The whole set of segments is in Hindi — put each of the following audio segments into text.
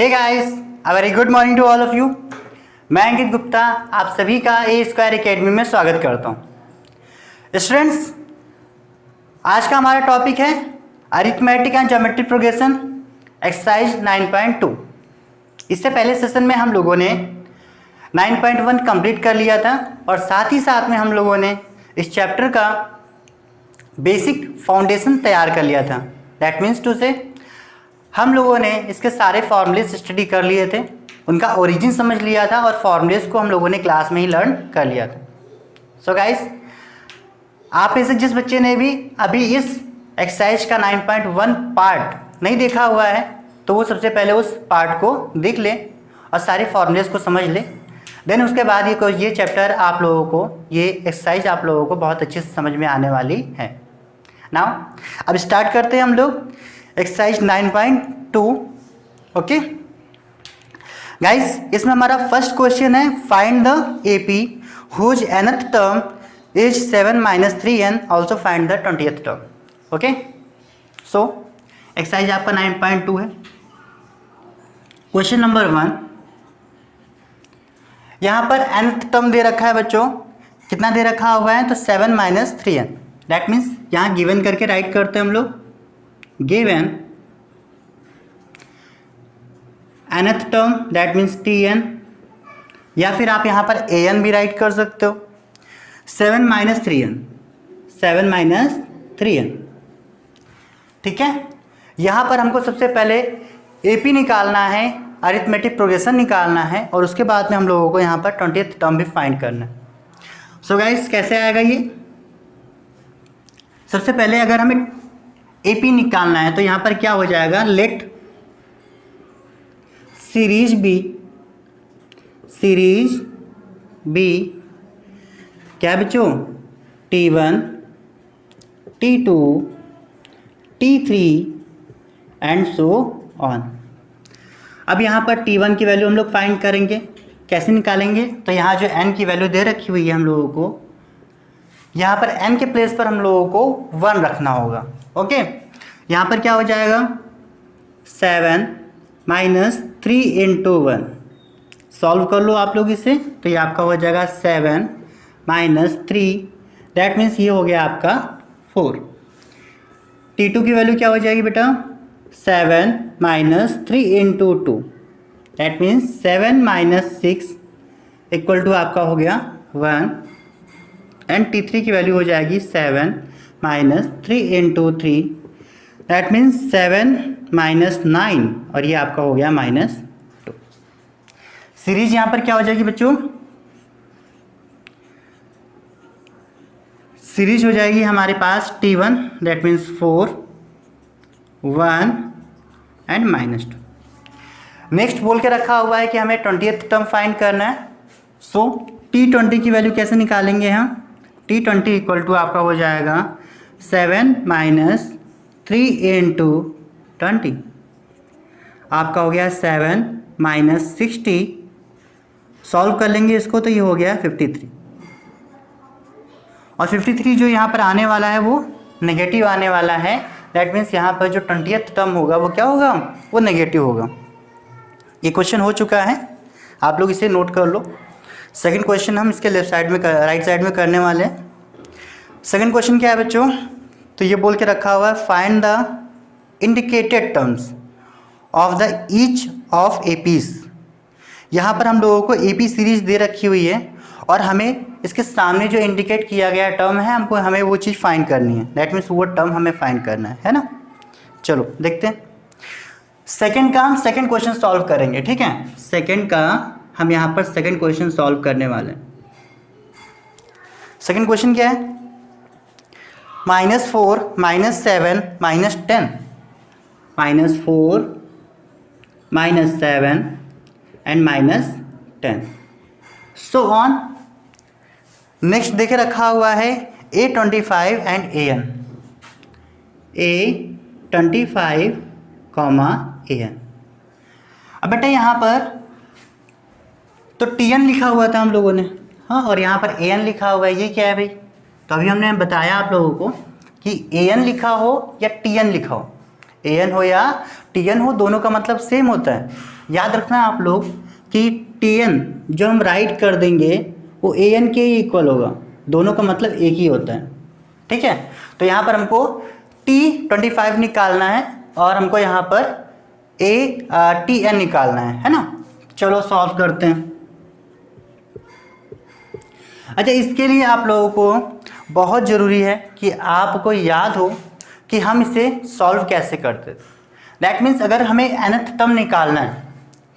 Hey guys, a very good morning to all of you. मैं अंकित गुप्ता आप सभी का ए स्क्वायर एकेडमी में स्वागत करता हूँ। स्टूडेंट्स, आज का हमारा टॉपिक है arithmetic and geometric progression exercise 9.2। इससे पहले सेशन में हम लोगों ने 9.1 कंप्लीट कर लिया था और साथ ही साथ में हम लोगों ने इस चैप्टर का बेसिक फाउंडेशन तैयार कर लिया था। दैट मीन्स टू से हम लोगों ने इसके सारे फॉर्मूलेस स्टडी कर लिए थे, उनका ओरिजिन समझ लिया था और फॉर्मूलेस को हम लोगों ने क्लास में ही लर्न कर लिया था। सो गाइस, आप में से जिस बच्चे ने भी अभी इस एक्सरसाइज का 9.1 पार्ट नहीं देखा हुआ है तो वो सबसे पहले उस पार्ट को देख ले और सारे फॉर्मूलेस को समझ ले। देन उसके बाद ये चैप्टर आप लोगों को, ये एक्सरसाइज आप लोगों को बहुत अच्छे से समझ में आने वाली है। नाउ अब स्टार्ट करते हैं हम लोग एक्सरसाइज 9.2। ओके गाइस, इसमें हमारा फर्स्ट क्वेश्चन है find the AP whose nth term is 7 - 3n, also find the 20th term. Okay, so exercise आपका 9.2 है। क्वेश्चन नंबर 1, यहाँ पर nth टर्म दे रखा है बच्चों, कितना दे रखा हुआ है तो 7 - 3n। दैट मीन्स यहाँ गिवन करके राइट करते हैं हम लोग, given nth term that means tn, या फिर आप यहाँ पर an भी राइट कर सकते हो। 7 - 3n, 7 - 3n, ठीक है। यहाँ पर हमको सबसे पहले एपी निकालना है, अरिथमेटिक प्रोग्रेशन निकालना है और उसके बाद में हम लोगों को यहाँ पर 20th टर्म भी फाइंड करना है। सो गाइस, कैसे आएगा ये? सबसे पहले अगर हमें एपी निकालना है तो यहाँ पर क्या हो जाएगा, लेट सीरीज बी क्या बच्चों, T1, T2, T3 and so on. अब यहाँ पर T1 की वैल्यू हम लोग फाइंड करेंगे। कैसे निकालेंगे? तो यहाँ जो n की वैल्यू दे रखी हुई है हम लोगों को, यहाँ पर n के प्लेस पर हम लोगों को 1 रखना होगा। ओके, यहाँ पर क्या हो जाएगा, 7 - 3 × 1। सॉल्व कर लो आप लोग इसे, तो ये आपका हो जाएगा 7 - 3, दैट मीन्स ये हो गया आपका 4। T2 की वैल्यू क्या हो जाएगी बेटा, 7 - 3 × 2, दैट मीन्स 7 - 6 इक्वल टू आपका हो गया 1। एंड T3 की वैल्यू हो जाएगी 7 - 3 × 3, दैट मीन्स 7 - 9 और ये आपका हो गया -2। सीरीज यहाँ पर क्या हो जाएगी बच्चों, सीरीज हो जाएगी हमारे पास T1 that means 4, 1 and -2। Next बोल के रखा हुआ है कि हमें 20th टर्म फाइंड करना है। सो T20 की वैल्यू कैसे निकालेंगे हम, T20 इक्वल टू आपका हो जाएगा 7 - 3 × 20, आपका हो गया 7 - 60। सॉल्व कर लेंगे इसको तो ये हो गया 53, और 53 जो यहाँ पर आने वाला है वो नेगेटिव आने वाला है। दैट मीन्स यहाँ पर जो 20th टर्म होगा वो क्या होगा, वो नेगेटिव होगा। ये क्वेश्चन हो चुका है, आप लोग इसे नोट कर लो। सेकंड क्वेश्चन हम इसके लेफ्ट साइड में राइट साइड में करने वाले हैं। सेकंड क्वेश्चन क्या है बच्चों, तो ये बोल के रखा हुआ है find the indicated terms of the each of APs. यहाँ पर हम लोगों को एपी सीरीज दे रखी हुई है और हमें इसके सामने जो इंडिकेट किया गया टर्म है हमें वो चीज़ फाइंड करनी है। दैट मीन्स वो टर्म हमें फाइंड करना है ना। चलो देखते हैं। सेकंड का हम सेकंड क्वेश्चन सॉल्व करेंगे, ठीक है। सेकंड का हम यहाँ पर सेकंड क्वेश्चन सॉल्व करने वाले हैं। सेकंड क्वेश्चन क्या है, -4 - 7 - 10, -4 - 7 एंड -10 सो ऑन। नेक्स्ट देखे रखा हुआ है A25 and AN, A25, AN। अब बेटा यहाँ पर तो TN लिखा हुआ था हम लोगों ने, हाँ, और यहाँ पर AN लिखा हुआ है। ये क्या है भाई, तो अभी हमने बताया आप लोगों को कि AN लिखा हो या TN लिखा हो, an हो या tn हो, दोनों का मतलब सेम होता है। याद रखना आप लोग कि tn जो हम राइट कर देंगे वो an के ही इक्वल होगा, दोनों का मतलब एक ही होता है। ठीक है, तो यहाँ पर हमको t25 निकालना है और हमको यहाँ पर tn निकालना है ना। चलो सॉल्व करते हैं। अच्छा, इसके लिए आप लोगों को बहुत ज़रूरी है कि आपको याद हो कि हम इसे सॉल्व कैसे करते। दैट मीन्स अगर हमें nth टर्म निकालना है,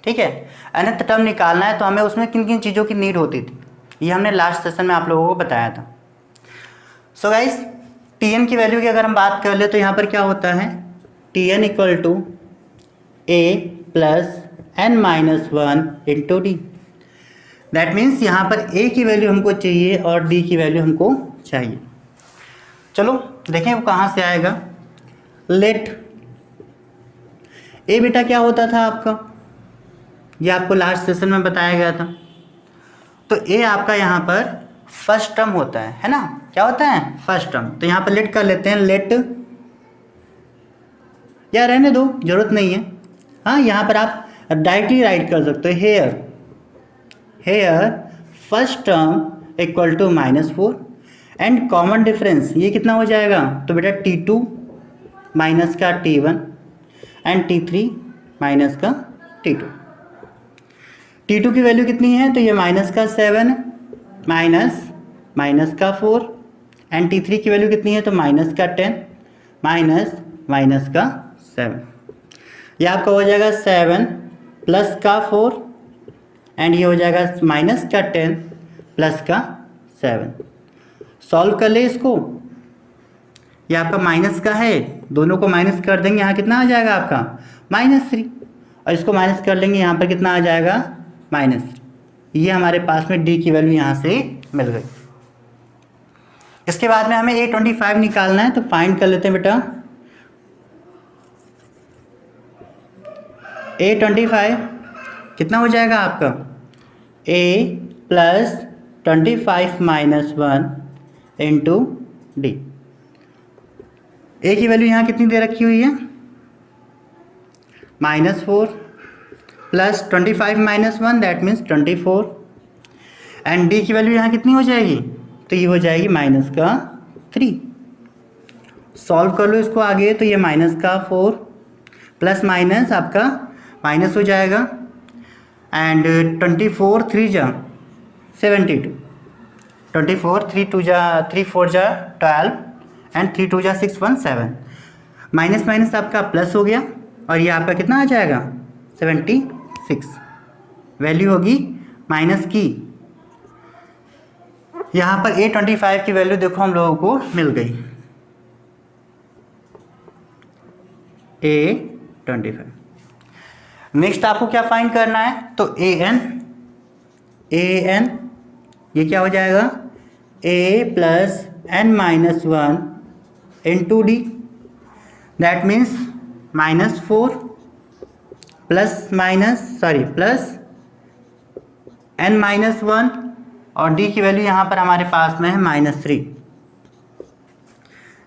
ठीक है, nth टर्म निकालना है तो हमें उसमें किन किन चीज़ों की नीड होती थी, ये हमने लास्ट सेशन में आप लोगों को बताया था। सो गाइस, tn की वैल्यू की अगर हम बात कर ले तो यहाँ पर क्या होता है, tn equal to a plus n minus 1 into D. That means यहाँ पर a की वैल्यू हमको चाहिए और d की वैल्यू हमको चाहिए। चलो देखें वो कहाँ से आएगा। लेट a बेटा क्या होता था आपका, ये आपको लास्ट सेशन में बताया गया था। तो a आपका यहाँ पर फर्स्ट टर्म होता है ना, क्या होता है, फर्स्ट टर्म। तो यहाँ पर लेट कर लेते हैं, लेट या रहने दो, जरूरत नहीं है। हाँ, यहाँ पर आप डायरेक्टली राइट कर सकते हो, here first term equal to -4 and common difference ये कितना हो जाएगा, तो बेटा t2 माइनस का t1 एंड t3 माइनस का t2। t2 की वैल्यू कितनी है, तो ये माइनस का 7 माइनस का 4 एंड t3 की वैल्यू कितनी है, तो माइनस का 10 माइनस का 7। ये आपका हो जाएगा 7 प्लस का 4 एंड ये हो जाएगा माइनस का 10 प्लस का 7। सॉल्व कर ले इसको, ये आपका माइनस का है, दोनों को माइनस कर देंगे, यहाँ कितना आ जाएगा आपका -3 और इसको माइनस कर लेंगे, यहाँ पर कितना आ जाएगा -3। ये हमारे पास में d की वैल्यू यहाँ से मिल गई। इसके बाद में हमें a25 निकालना है, तो फाइंड कर लेते हैं बेटा। a25 कितना हो जाएगा आपका, a plus 25 minus 1 into D. A की वैल्यू यहाँ कितनी दे रखी हुई है, -4 plus 25 minus 1 that means 24 and D की वैल्यू यहाँ कितनी हो जाएगी, तो ये हो जाएगी -3। सॉल्व कर लो इसको आगे, तो ये -4 प्लस माइनस आपका माइनस हो जाएगा एंड 24 3 जा 72, 24 3 2 जा 3 4 जा 12 एंड 3 2 जा 6 1 7। माइनस माइनस आपका प्लस हो गया और ये आपका कितना आ जाएगा 76। वैल्यू होगी माइनस की, यहाँ पर a25 की वैल्यू देखो हम लोगों को मिल गई, a25। नेक्स्ट आपको क्या फाइंड करना है, तो an ये क्या हो जाएगा, a plus n minus 1 into D. That means -4 plus n minus 1 और d की वैल्यू यहाँ पर हमारे पास में है -3।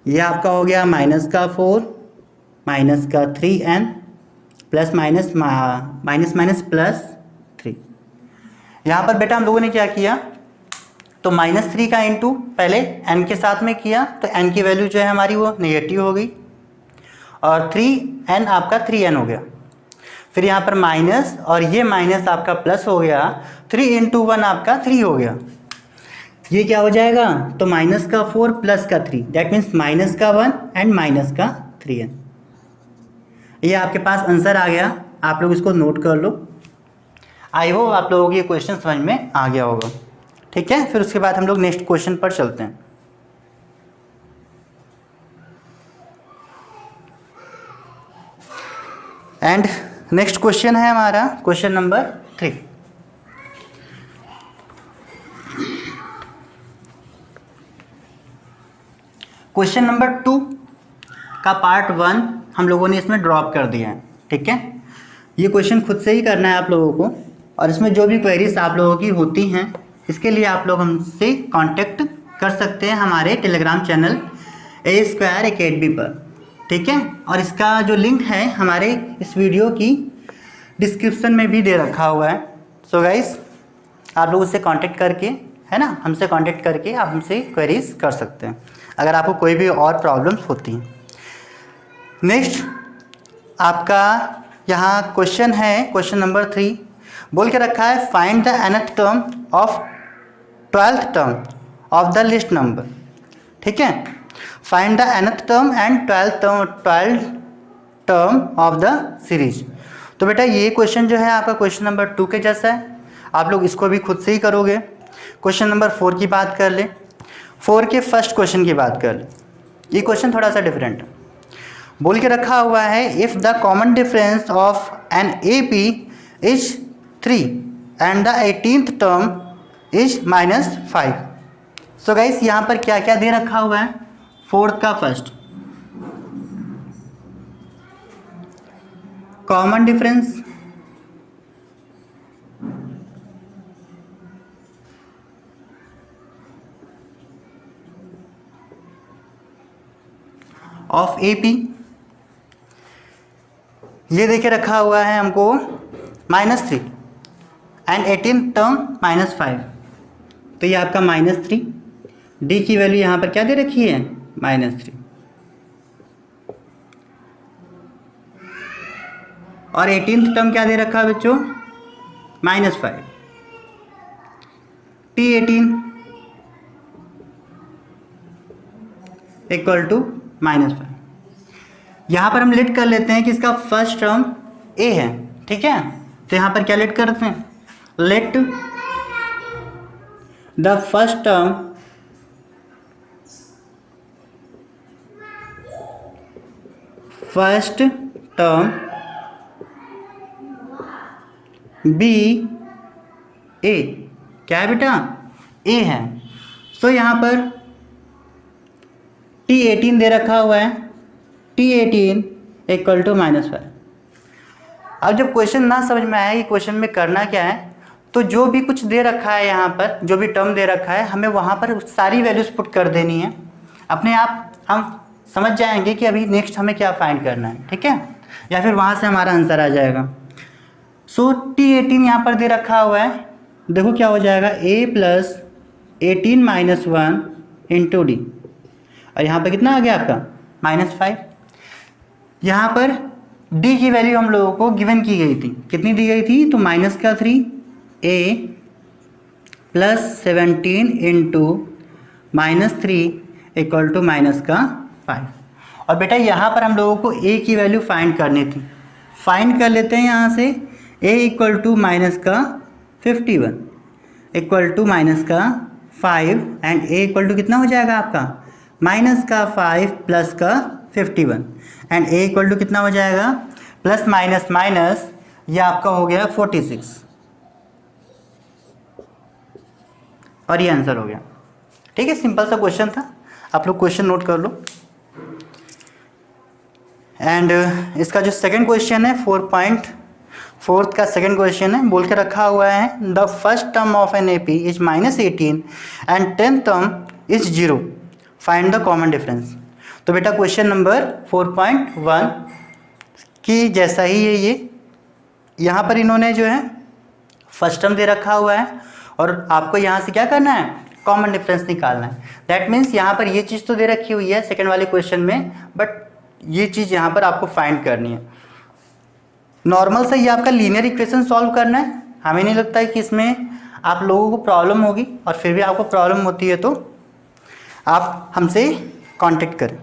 ये आपका हो गया -4 माइनस का 3n प्लस माइनस प्लस 3। यहाँ पर बेटा हम लोगों ने क्या किया, तो -3 का इंटू पहले n के साथ में किया, तो n की वैल्यू जो है हमारी वो नेगेटिव हो गई और 3n आपका 3n हो गया। फिर यहाँ पर माइनस और ये माइनस आपका प्लस हो गया, 3 इंटू 1 आपका 3 हो गया। ये क्या हो जाएगा, तो माइनस का 4 प्लस का 3 दैट मीन्स माइनस का 1 एंड माइनस का 3n। ये आपके पास आंसर आ गया, आप लोग इसको नोट कर लो। आई होप आप लोगों को ये क्वेश्चन समझ में आ गया होगा। ठीक है, फिर उसके बाद हम लोग नेक्स्ट क्वेश्चन पर चलते हैं। एंड नेक्स्ट क्वेश्चन है हमारा क्वेश्चन नंबर 3। क्वेश्चन नंबर 2 का पार्ट 1 हम लोगों ने इसमें ड्रॉप कर दिया है। ठीक है, ये क्वेश्चन खुद से ही करना है आप लोगों को, और इसमें जो भी क्वेरीज आप लोगों की होती हैं इसके लिए आप लोग हमसे कांटेक्ट कर सकते हैं हमारे टेलीग्राम चैनल A² Academy पर। ठीक है, और इसका जो लिंक है हमारे इस वीडियो की डिस्क्रिप्शन में भी दे रखा हुआ है। सो गाइस, आप लोग उससे कांटेक्ट करके, है ना, हमसे कांटेक्ट करके आप हमसे क्वेरीज कर सकते हैं अगर आपको कोई भी और प्रॉब्लम्स होती हैं। नेक्स्ट आपका यहाँ क्वेश्चन है, क्वेश्चन नंबर 3 बोल के रखा है, find the nth term of 12th term of the list number. ठीक है, find the nth term and 12th term of the series. तो बेटा ये क्वेश्चन जो है आपका क्वेश्चन नंबर 2 के जैसा है, आप लोग इसको भी खुद से ही करोगे। क्वेश्चन नंबर 4 की बात कर ले, 4 के फर्स्ट क्वेश्चन की बात कर ले। ये क्वेश्चन थोड़ा सा डिफरेंट है, बोल के रखा हुआ है, if the common difference of an A P is 3 and the 18th term is -5। So guys यहाँ पर क्या क्या दे रखा हुआ है, फोर्थ का first common difference of A P, ये देखे रखा हुआ है हमको -3 एंड 18th टर्म -5। तो ये आपका -3, डी की वैल्यू यहाँ पर क्या दे रखी है, -3, और 18th टर्म क्या दे रखा है बच्चों, -5। T18 equal to -5। यहाँ पर हम लेट कर लेते हैं कि इसका फर्स्ट टर्म ए है। ठीक है, तो यहाँ पर क्या लेट करते हैं, let the first term be A, क्या है बेटा, ए है। सो यहाँ पर T18 दे रखा हुआ है, T18 इक्वल टू -5। अब जब क्वेश्चन ना समझ में आया कि क्वेश्चन में करना क्या है, तो जो भी कुछ दे रखा है यहाँ पर, जो भी टर्म दे रखा है, हमें वहाँ पर सारी वैल्यूज पुट कर देनी है। अपने आप हम समझ जाएंगे कि अभी नेक्स्ट हमें क्या फाइंड करना है। ठीक है, या फिर वहाँ से हमारा आंसर आ जाएगा। सो T18 यहाँ पर दे रखा हुआ है, देखो क्या हो जाएगा, a + 18 - 1 इंटू डी, और यहाँ पर कितना आ गया आपका -5। यहाँ पर d की वैल्यू हम लोगों को गिवन की गई थी, कितनी दी गई थी, तो -3 a + 17 इंटू -3 इक्वल टू -5। और बेटा यहाँ पर हम लोगों को a की वैल्यू फाइंड करनी थी, फाइंड कर लेते हैं यहाँ से। a equal to -51 equal to -5 and a equal to कितना हो जाएगा आपका, -5 + 51 एंड a इक्वल टू कितना हो जाएगा, प्लस माइनस माइनस, ये आपका हो गया 46, और ये आंसर हो गया। ठीक है, सिंपल सा क्वेश्चन था, आप लोग क्वेश्चन नोट कर लो। एंड इसका जो सेकंड क्वेश्चन है 4.4 का सेकंड क्वेश्चन है, बोल के रखा हुआ है, the first term of an A P is -18 and 10th term is 0, find the common difference. तो बेटा क्वेश्चन नंबर 4.1 की जैसा ही है ये, यहाँ पर इन्होंने जो है फर्स्ट टर्म दे रखा हुआ है और आपको यहाँ से क्या करना है, कॉमन डिफरेंस निकालना है। दैट मीन्स यहाँ पर ये चीज़ तो दे रखी हुई है सेकंड वाले क्वेश्चन में, बट ये चीज़ यहाँ पर आपको फाइंड करनी है। नॉर्मल से ये आपका लीनियर इक्वेशन सॉल्व करना है, हमें नहीं लगता है कि इसमें आप लोगों को प्रॉब्लम होगी, और फिर भी आपको प्रॉब्लम होती है तो आप हमसे कांटेक्ट करें।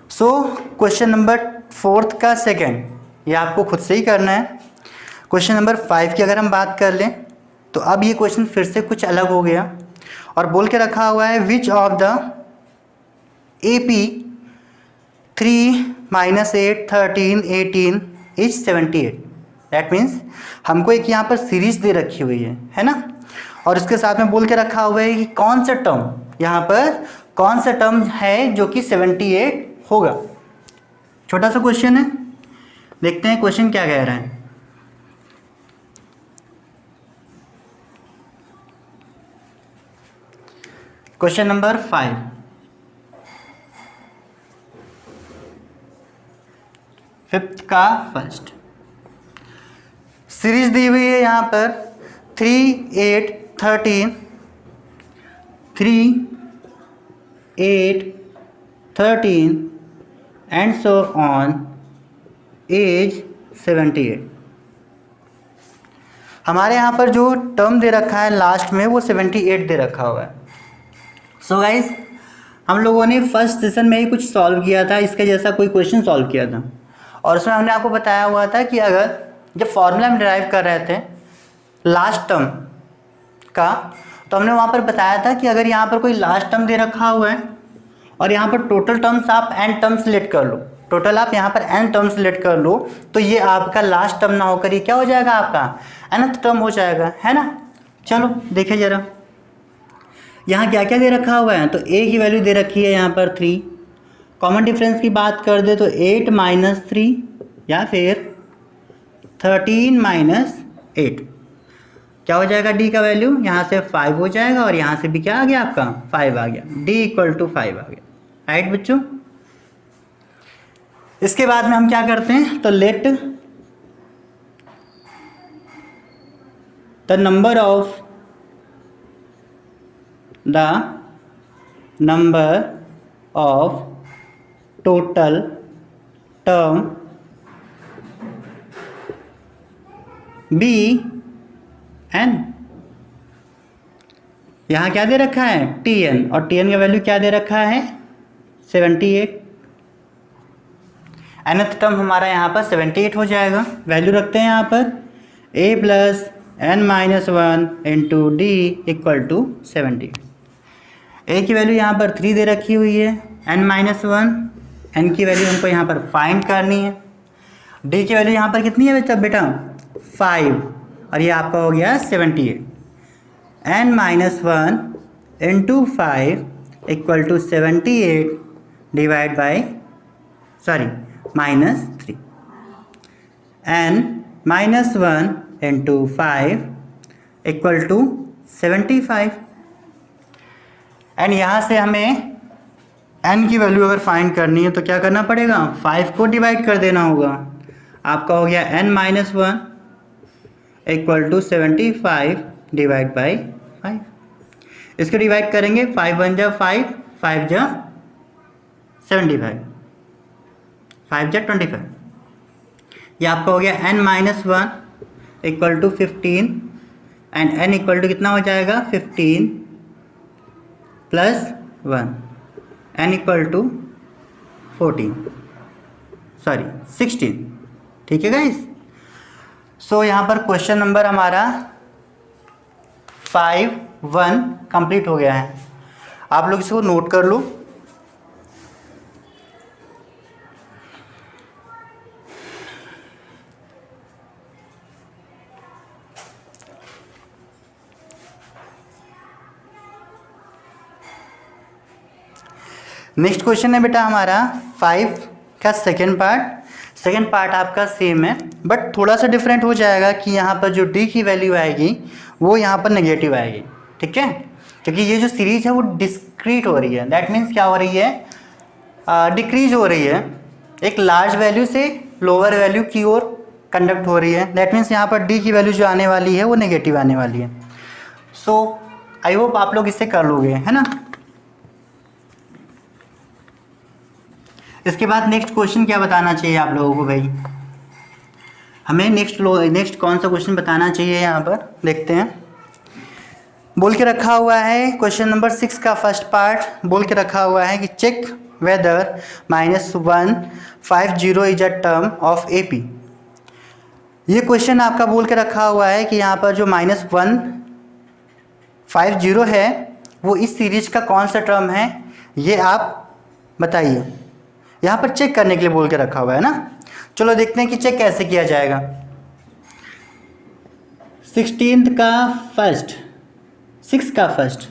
सो क्वेश्चन नंबर 4 का सेकंड, ये आपको खुद से ही करना है। क्वेश्चन नंबर 5 की अगर हम बात कर लें तो अब ये क्वेश्चन फिर से कुछ अलग हो गया और बोल के रखा हुआ है, which of the AP 3 - 8 13 18 is 78। That means हमको एक यहाँ पर सीरीज दे रखी हुई है ना, और इसके साथ में बोल के रखा हुआ है कि कौन सा टर्म, यहाँ पर कौन सा टर्म है जो कि 78 होगा। छोटा सा क्वेश्चन है, देखते हैं क्वेश्चन क्या कह रहा है। क्वेश्चन नंबर 5, 5th का फर्स्ट। सीरीज दी हुई है यहाँ पर 3, 8, 13, 3, 8, 13 एंड सो ऑन एज 78। हमारे यहाँ पर जो टर्म दे रखा है लास्ट में वो 78 दे रखा हुआ है। सो गाइस, हम लोगों ने फर्स्ट सेशन में ही कुछ सॉल्व किया था, इसके जैसा कोई क्वेश्चन सॉल्व किया था, और उसमें हमने आपको बताया हुआ था कि अगर जब फॉर्मूला हम डिराइव कर रहे थे लास्ट टर्म का, तो हमने वहाँ पर बताया था कि अगर यहाँ पर कोई लास्ट टर्म दे रखा हुआ है और यहाँ पर टोटल टर्म्स आप n टर्म्स सिलेक्ट कर लो, टोटल आप यहाँ पर n टर्म्स सिलेक्ट कर लो, तो ये आपका लास्ट टर्म ना होकर ये क्या हो जाएगा, आपका nth टर्म हो जाएगा, है ना। चलो देखिए ज़रा यहाँ क्या क्या दे रखा हुआ है। तो a की वैल्यू दे रखी है यहाँ पर 3, कॉमन डिफरेंस की बात कर दे तो 8 - 3 या फिर 13 - 8, क्या हो जाएगा d का वैल्यू, यहाँ से 5 हो जाएगा और यहाँ से भी क्या आ गया आपका 5 आ गया, d = 5 आ गया, राइट बच्चों। इसके बाद में हम क्या करते हैं, तो let the number of total term be n। यहाँ क्या दे रखा है tn, और tn का वैल्यू क्या दे रखा है 78। nth टर्म हमारा यहाँ पर 78 हो जाएगा। वैल्यू रखते हैं यहाँ पर a + n - 1 × d = 70। a की वैल्यू यहाँ पर 3 दे रखी हुई है, n - 1, n की वैल्यू हमको यहाँ पर फाइंड करनी है, d की वैल्यू यहाँ पर कितनी है बेटा 5, और ये आपका हो गया 78। n - 1 × 5 = 78 divide by -3। n - 1 × 5 = 75। And यहाँ से हमें n की वैल्यू अगर फाइंड करनी है तो क्या करना पड़ेगा, 5 को डिवाइड कर देना होगा। आपका हो गया n - 1 = 75 डिवाइड बाई 5। इसको डिवाइड करेंगे, 5 × 1 = 5, 5 × 75, 5 × 25। ये आपका हो गया n - 1 = 15 एंड n = कितना हो जाएगा 15 + 1, n = 16। ठीक है गाइस। सो यहाँ पर क्वेश्चन नंबर हमारा 5-1 कंप्लीट हो गया है। आप लोग इसको नोट कर लो। नेक्स्ट क्वेश्चन है बेटा हमारा 5 का सेकेंड पार्ट आपका सेम है, बट थोड़ा सा डिफरेंट हो जाएगा कि यहाँ पर जो d की वैल्यू आएगी वो यहाँ पर नेगेटिव आएगी, ठीक है, क्योंकि ये जो सीरीज है वो डिस्क्रीट हो रही है। दैट मीन्स क्या हो रही है, डिक्रीज हो रही है, एक लार्ज वैल्यू से लोअर वैल्यू की ओर कंडक्ट हो रही है। दैट मीन्स यहाँ पर d की वैल्यू जो आने वाली है वो नेगेटिव आने वाली है। सो आई होप आप लोग इससे कर लोगे, है ना। इसके बाद नेक्स्ट क्वेश्चन क्या बताना चाहिए आप लोगों को भाई, हमें नेक्स्ट कौन सा क्वेश्चन बताना चाहिए यहाँ पर देखते हैं। बोल के रखा हुआ है क्वेश्चन नंबर 6 का फर्स्ट पार्ट, बोल के रखा हुआ है कि check whether -150 is a term of AP। ये क्वेश्चन आपका बोल के रखा हुआ है कि यहाँ पर जो -150 है वो इस सीरीज का कौन सा टर्म है, ये आप बताइए। यहाँ पर चेक करने के लिए बोल के रखा हुआ है ना। चलो देखते हैं कि चेक कैसे किया जाएगा। 16th का फर्स्ट, 6 का फर्स्ट,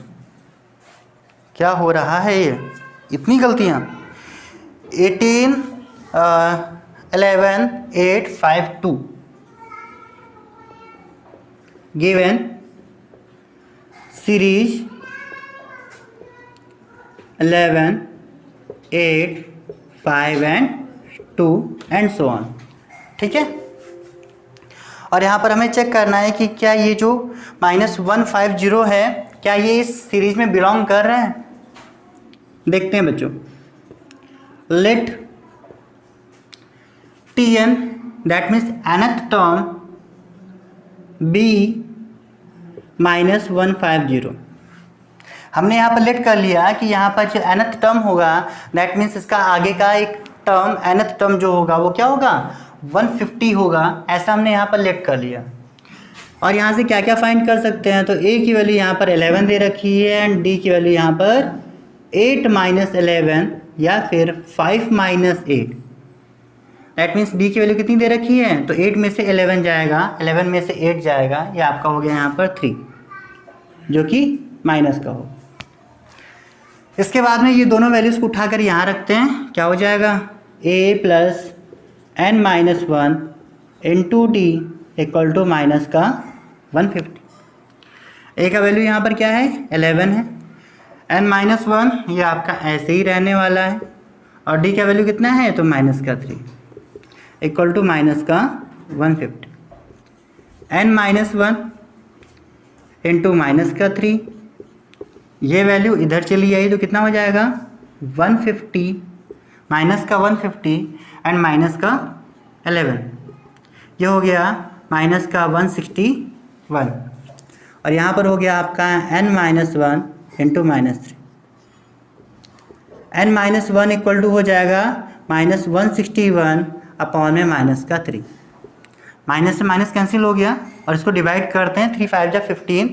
क्या हो रहा है ये, इतनी गलतियाँ। 18 11 8 5 2 given series 11 8 5 and 2 and so on. ठीक है, और यहाँ पर हमें चेक करना है कि क्या ये जो -150 है क्या ये इस सीरीज में बिलोंग कर रहे हैं। देखते हैं बच्चों, let Tn that means nth term be -150। हमने यहाँ पर लेट कर लिया कि यहाँ पर जो nth टर्म होगा दैट मीन्स इसका आगे का एक टर्म nth टर्म जो होगा वो क्या होगा 150 होगा, ऐसा हमने यहाँ पर लेट कर लिया। और यहाँ से क्या क्या फाइंड कर सकते हैं, तो a की वैल्यू यहाँ पर 11 दे रखी है एंड d की वैल्यू यहाँ पर 8 - 11 या फिर 5 - 8। दैट मीन्स d की वैल्यू कितनी दे रखी है, तो 8 में से 11 जाएगा, 11 में से 8 जाएगा, ये आपका हो गया यहाँ पर 3 जो कि माइनस का हो। इसके बाद में ये दोनों वैल्यूज़ को उठाकर यहाँ रखते हैं, क्या हो जाएगा a + n-1 into d equal to minus का 150। a का वैल्यू यहाँ पर क्या है 11 है, n-1 ये आपका ऐसे ही रहने वाला है और d का वैल्यू कितना है तो माइनस का 3 इक्वल टू माइनस का 150। n-1 इंटू माइनस का 3, ये वैल्यू इधर चली आई तो कितना हो जाएगा 150 माइनस का 150 एंड माइनस का 11, ये हो गया माइनस का 161 और यहाँ पर हो गया आपका n-1 into -3। n-1 equal to हो जाएगा -161 अपॉन में माइनस का 3। माइनस से माइनस कैंसिल हो गया और इसको डिवाइड करते हैं, 3 5 जा 15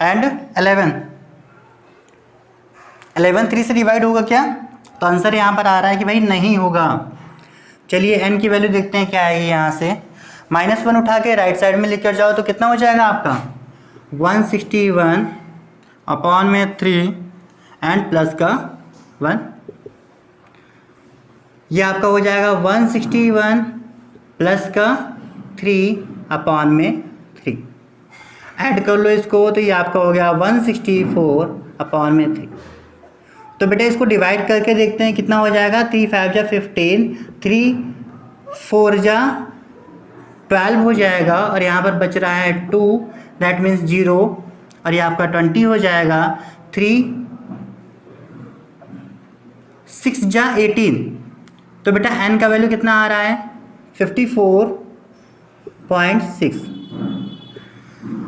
एंड 11 3 से डिवाइड होगा क्या, तो आंसर यहाँ पर आ रहा है कि भाई नहीं होगा। चलिए n की वैल्यू देखते हैं क्या आएगी। यहाँ से -1 उठा के राइट साइड में लेकर जाओ तो कितना हो जाएगा आपका 161 अपॉन में 3 एंड प्लस का 1, ये आपका हो जाएगा 161 प्लस का 3 अपॉन में 3। ऐड कर लो इसको तो ये आपका हो गया 164 अपॉन में 3। तो बेटा इसको डिवाइड करके देखते हैं कितना हो जाएगा, 3 5 जा 15, 3 4 जा 12 हो जाएगा और यहाँ पर बच रहा है 2 दैट मीन्स 0 और ये आपका 20 हो जाएगा। 3 6 जा 18, तो बेटा n का वैल्यू कितना आ रहा है 54.6।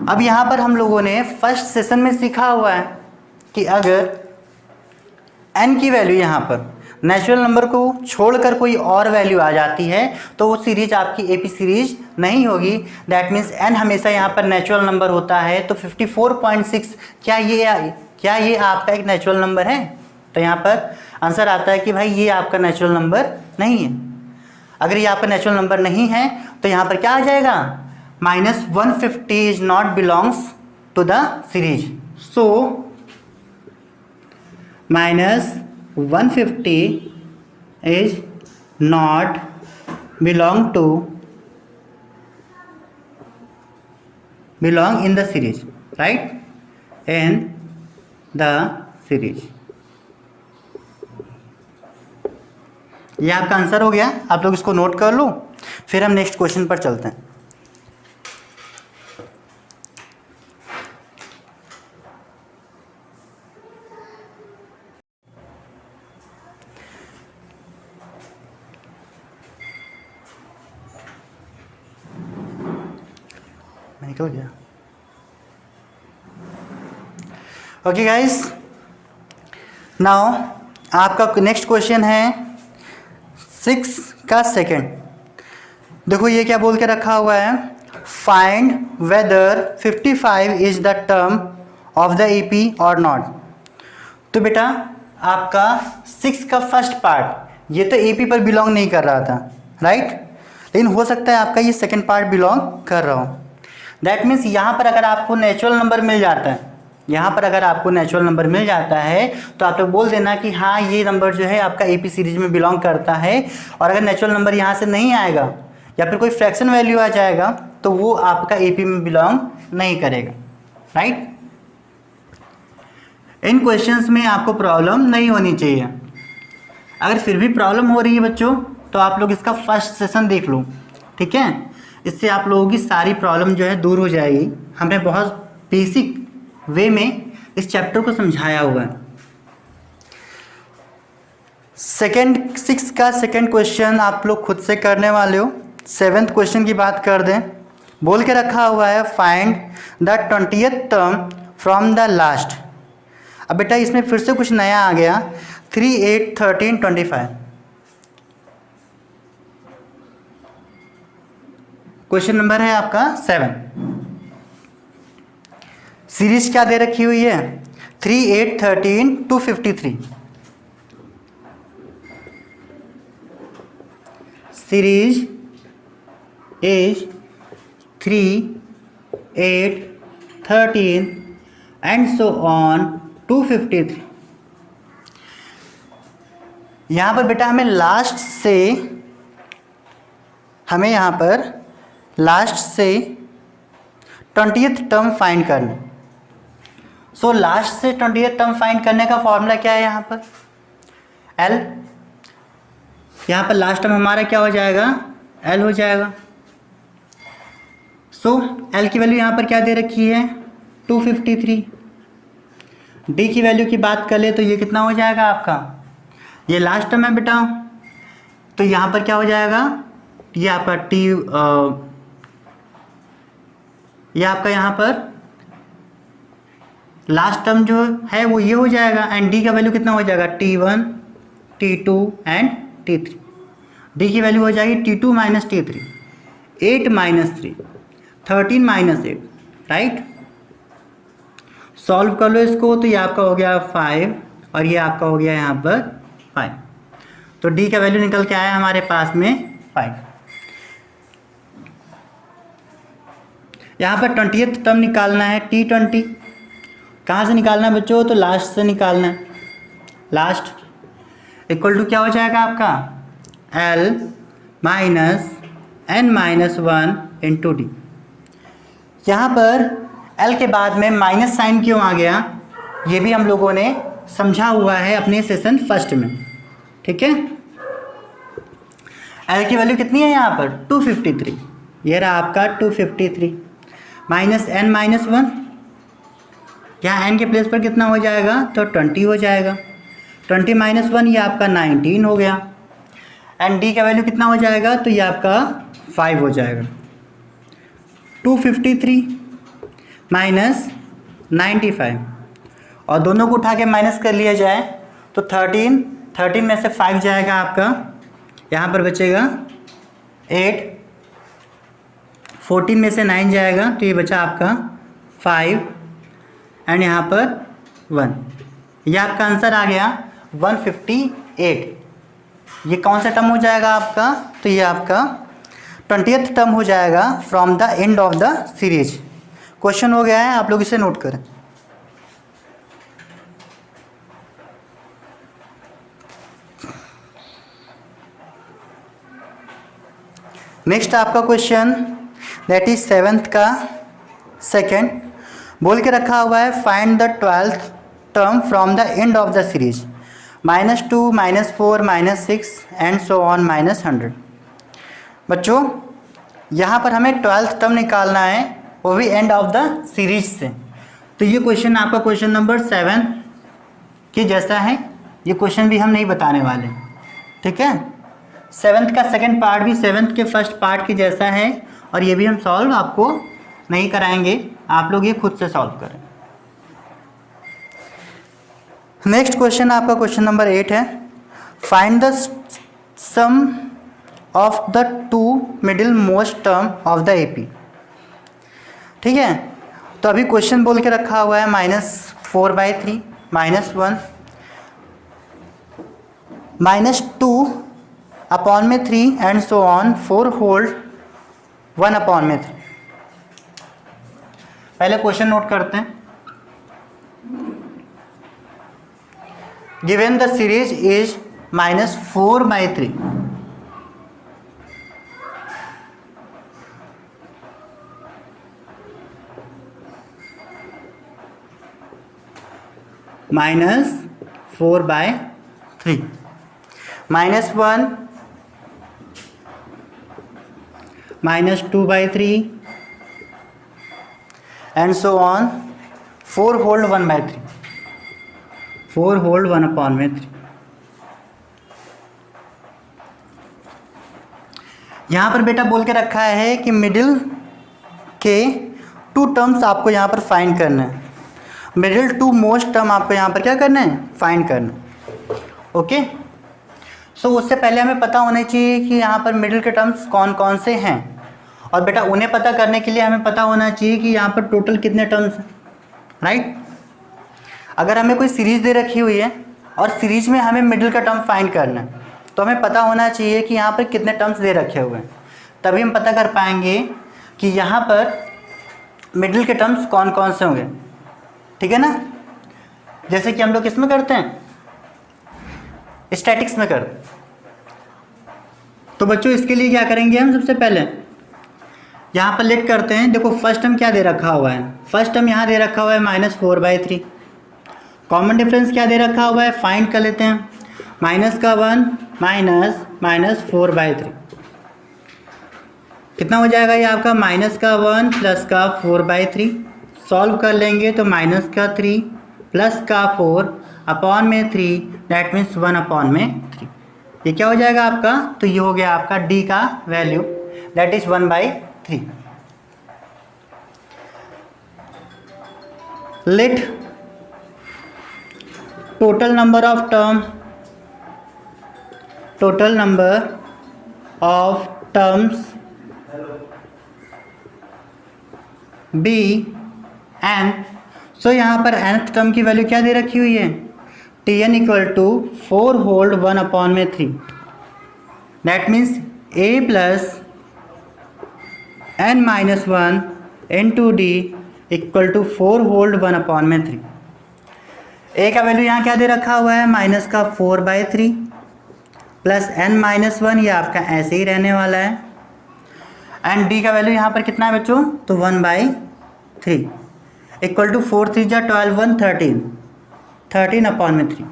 अब यहाँ पर हम लोगों ने फर्स्ट सेशन में सीखा हुआ है कि अगर n की वैल्यू यहाँ पर नेचुरल नंबर को छोड़कर कोई और वैल्यू आ जाती है तो वो सीरीज आपकी एपी सीरीज नहीं होगी। दैट मीन्स n हमेशा यहाँ पर नेचुरल नंबर होता है। तो 54.6 क्या ये आपका एक नेचुरल नंबर है, तो यहाँ पर आंसर आता है कि भाई ये आपका नेचुरल नंबर नहीं है। अगर ये आपका नेचुरल नंबर नहीं है तो यहाँ पर क्या आ जाएगा -150 is not belongs to the series. So -150 is not belong in the series, right? In the series। ये आपका आंसर हो गया, आप लोग इसको नोट कर लो, फिर हम नेक्स्ट क्वेश्चन पर चलते हैं। निकल गया। ओके गाइस, नाउ आपका नेक्स्ट क्वेश्चन है 6 का सेकंड। देखो ये क्या बोल के रखा हुआ है, find weather 55 is the term of the AP और नॉट। तो बेटा आपका 6 का फर्स्ट पार्ट ये तो एपी पर बिलोंग नहीं कर रहा था, राइट, लेकिन हो सकता है आपका ये सेकंड पार्ट बिलोंग कर रहा हो। दैट मीन्स यहाँ पर अगर आपको नेचुरल नंबर मिल जाता है, यहाँ पर अगर आपको नेचुरल नंबर मिल जाता है तो आप लोग बोल देना कि हाँ ये नंबर जो है आपका एपी सीरीज में बिलोंग करता है। और अगर नेचुरल नंबर यहाँ से नहीं आएगा या फिर कोई फ्रैक्शन वैल्यू आ जाएगा तो वो आपका एपी में बिलोंग नहीं करेगा, राइट। इन क्वेश्चंस में आपको प्रॉब्लम नहीं होनी चाहिए। अगर फिर भी प्रॉब्लम हो रही है बच्चों तो आप लोग इसका फर्स्ट सेशन देख लो, ठीक है। इससे आप लोगों की सारी प्रॉब्लम जो है दूर हो जाएगी। हमने बहुत बेसिक वे में इस चैप्टर को समझाया हुआ है। सेकेंड 6 का सेकेंड क्वेश्चन आप लोग खुद से करने वाले हो। 7th क्वेश्चन की बात कर दें, बोल के रखा हुआ है find the 20th term from the last. अब बेटा इसमें फिर से कुछ नया आ गया, 3, 8, 13, 25। क्वेश्चन नंबर है आपका 7। सीरीज क्या दे रखी हुई है, 3, 8, 13, 253। Series is 3, 8, 13 and so on 253। यहाँ पर बेटा हमें यहाँ पर लास्ट से 20th टर्म फाइंड करना। सो लास्ट से 20th टर्म फाइंड करने का फॉर्मूला क्या है, यहाँ पर L। यहाँ पर लास्ट टर्म हमारा क्या हो जाएगा, L हो जाएगा। सो L की वैल्यू यहाँ पर क्या दे रखी है, 253। D की वैल्यू की बात कर ले तो ये कितना हो जाएगा आपका, ये लास्ट टर्म है बेटा, तो यहाँ पर क्या हो जाएगा, ये आपका ये आपका यहाँ पर लास्ट टर्म जो है वो ये हो जाएगा। एंड D का वैल्यू कितना हो जाएगा, T1, T2 and T3। D की वैल्यू हो जाएगी T2 minus T3, 8 minus 3, 13 minus 8, right. Solve कर लो इसको, तो ये आपका हो गया 5 और ये आपका हो गया यहाँ पर 5। तो D का वैल्यू निकल के आया हमारे पास में 5। यहाँ पर 20th टर्म निकालना है, T20। कहाँ से निकालना है बच्चों, तो लास्ट से निकालना है। लास्ट इक्वल टू क्या हो जाएगा आपका, L minus N minus 1 into D। यहाँ पर L के बाद में माइनस साइन क्यों आ गया, ये भी हम लोगों ने समझा हुआ है अपने सेशन फर्स्ट में, ठीक है। L की वैल्यू कितनी है यहाँ पर, 253। ये रहा आपका 253 माइनस N माइनस 1, यहाँ N के प्लेस पर कितना हो जाएगा, तो 20 हो जाएगा। 20 माइनस 1 ये आपका 19 हो गया। एंड D का वैल्यू कितना हो जाएगा, तो ये आपका 5 हो जाएगा। 253 माइनस 95 और दोनों को उठा के माइनस कर लिया जाए तो 13 में से 5 जाएगा आपका, यहाँ पर बचेगा 8, 14 में से 9 जाएगा तो ये बचा आपका 5 एंड यहाँ पर 1। ये आपका आंसर आ गया 158। ये कौन सा टर्म हो जाएगा आपका, तो ये आपका 20th टर्म हो जाएगा from the end of the series. Question हो गया है, आप लोग इसे नोट करें। नेक्स्ट आपका क्वेश्चन दैट इज 7th का सेकेंड, बोल के रखा हुआ है find the 12th term from the end of the series, -2, -4, -6 and so on -100। बच्चों यहाँ पर हमें 12th टर्म निकालना है, वो भी एंड ऑफ द सीरीज से। तो ये क्वेश्चन आपका क्वेश्चन नंबर 7 के जैसा है, ये क्वेश्चन भी हम नहीं बताने वाले, ठीक है। 7th का सेकंड पार्ट भी 7th के फर्स्ट पार्ट के जैसा है और ये भी हम सॉल्व आपको नहीं कराएंगे, आप लोग ये खुद से सॉल्व करें। नेक्स्ट क्वेश्चन आपका क्वेश्चन नंबर 8 है, find the sum of the 2 middle most term of the AP. ठीक है, तो अभी क्वेश्चन बोल के रखा हुआ है -4/3, -1, -2 अपॉन में 3 and so on 4 hold 1 upon में 3। पहले क्वेश्चन नोट करते हैं। Given the series is -4/3, -4/3, -1, -2/3 and so on 4 hold 1/3, 4 hold 1/3। यहाँ पर बेटा बोल के रखा है कि मिडिल के 2 टर्म्स आपको यहाँ पर फाइंड करना है, मिडिल 2 मोस्ट टर्म आपको यहाँ पर क्या करना है, फाइंड करना है। ओके, सो उससे पहले हमें पता होना चाहिए कि यहाँ पर मिडिल के टर्म्स कौन कौन से हैं, और बेटा उन्हें पता करने के लिए हमें पता होना चाहिए कि यहाँ पर टोटल कितने टर्म्स हैं, राइट। अगर हमें कोई सीरीज दे रखी हुई है और सीरीज में हमें मिडिल का टर्म फाइंड करना है, तो हमें पता होना चाहिए कि यहाँ पर कितने टर्म्स दे रखे हुए हैं, तभी हम पता कर पाएंगे कि यहाँ पर मिडिल के टर्म्स कौन कौन से होंगे, ठीक है ना। जैसे कि हम लोग किस में करते हैं, स्टैटिक्स में करते हैं। तो बच्चों इसके लिए क्या करेंगे, हम सबसे पहले यहाँ पर लेट करते हैं। देखो फर्स्ट टर्म क्या दे रखा हुआ है, फर्स्ट टर्म यहाँ दे रखा हुआ है -4/3। कॉमन डिफरेंस क्या दे रखा हुआ है, फाइंड कर लेते हैं। -1 -4/3 कितना हो जाएगा, ये आपका -1 + 4/3। सॉल्व कर लेंगे तो -3 + 4/3, दैट मीन्स 1/3। ये क्या हो जाएगा आपका, तो ये हो गया आपका डी का value, that is 1/3। Let total number of terms be N. So यहाँ पर nth टर्म की वैल्यू क्या दे रखी हुई है, Tn = 4 hold 1/3, that means a + n-1 × d = 4 hold 1/3। a का वैल्यू यहाँ क्या दे रखा हुआ है, -4/3 + n-1, ये आपका ऐसे ही रहने वाला है। एंड d का वैल्यू यहाँ पर कितना है बच्चों, तो 1/3 = 4 3 जा 12 1 13, 13/3।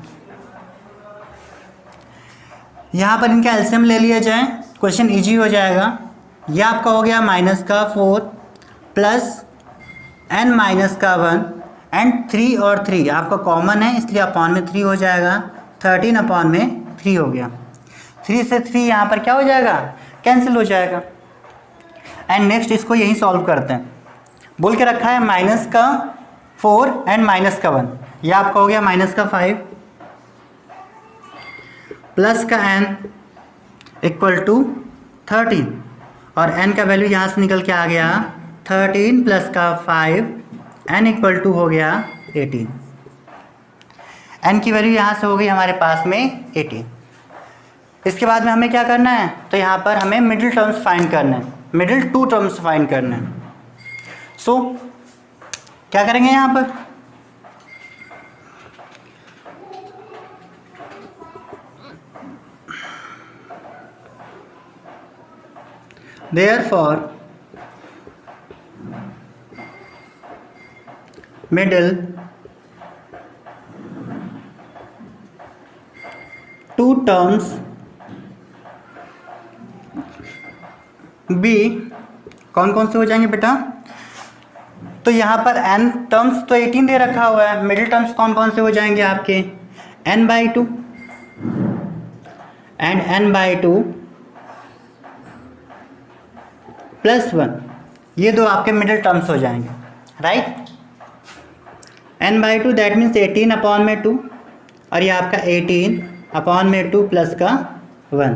यहाँ पर इनका एलसीएम ले लिया जाए, क्वेश्चन इजी हो जाएगा। यह आपका हो गया -4 + n-1 एंड 3 और 3 आपका कॉमन है, इसलिए /3 हो जाएगा, 13/3 हो गया। 3 से 3 यहाँ पर क्या हो जाएगा, कैंसिल हो जाएगा। एंड नेक्स्ट इसको यही सॉल्व करते हैं। बोल के रखा है -4 एंड -1, यह आपका हो गया -5 + n = 13, और n का वैल्यू यहाँ से निकल के आ गया 13 + 5, n = हो गया 18। n की वैल्यू यहाँ से हो गई हमारे पास में 18। इसके बाद में हमें क्या करना है, तो यहाँ पर हमें मिडिल टर्म्स फाइंड करना है, मिडिल 2 टर्म्स फाइंड करना है। सो क्या करेंगे यहाँ पर, therefore middle 2 terms b कौन कौन से हो जाएंगे बेटा, तो यहाँ पर n टर्म्स तो 18 दे रखा हुआ है, मिडिल टर्म्स कौन कौन से हो जाएंगे आपके, n/2 एंड n/2 + 1, ये दो आपके मिडिल टर्म्स हो जाएंगे, राइट। n/2 दैट मीन्स 18/2, और ये आपका 18/2 + का 1,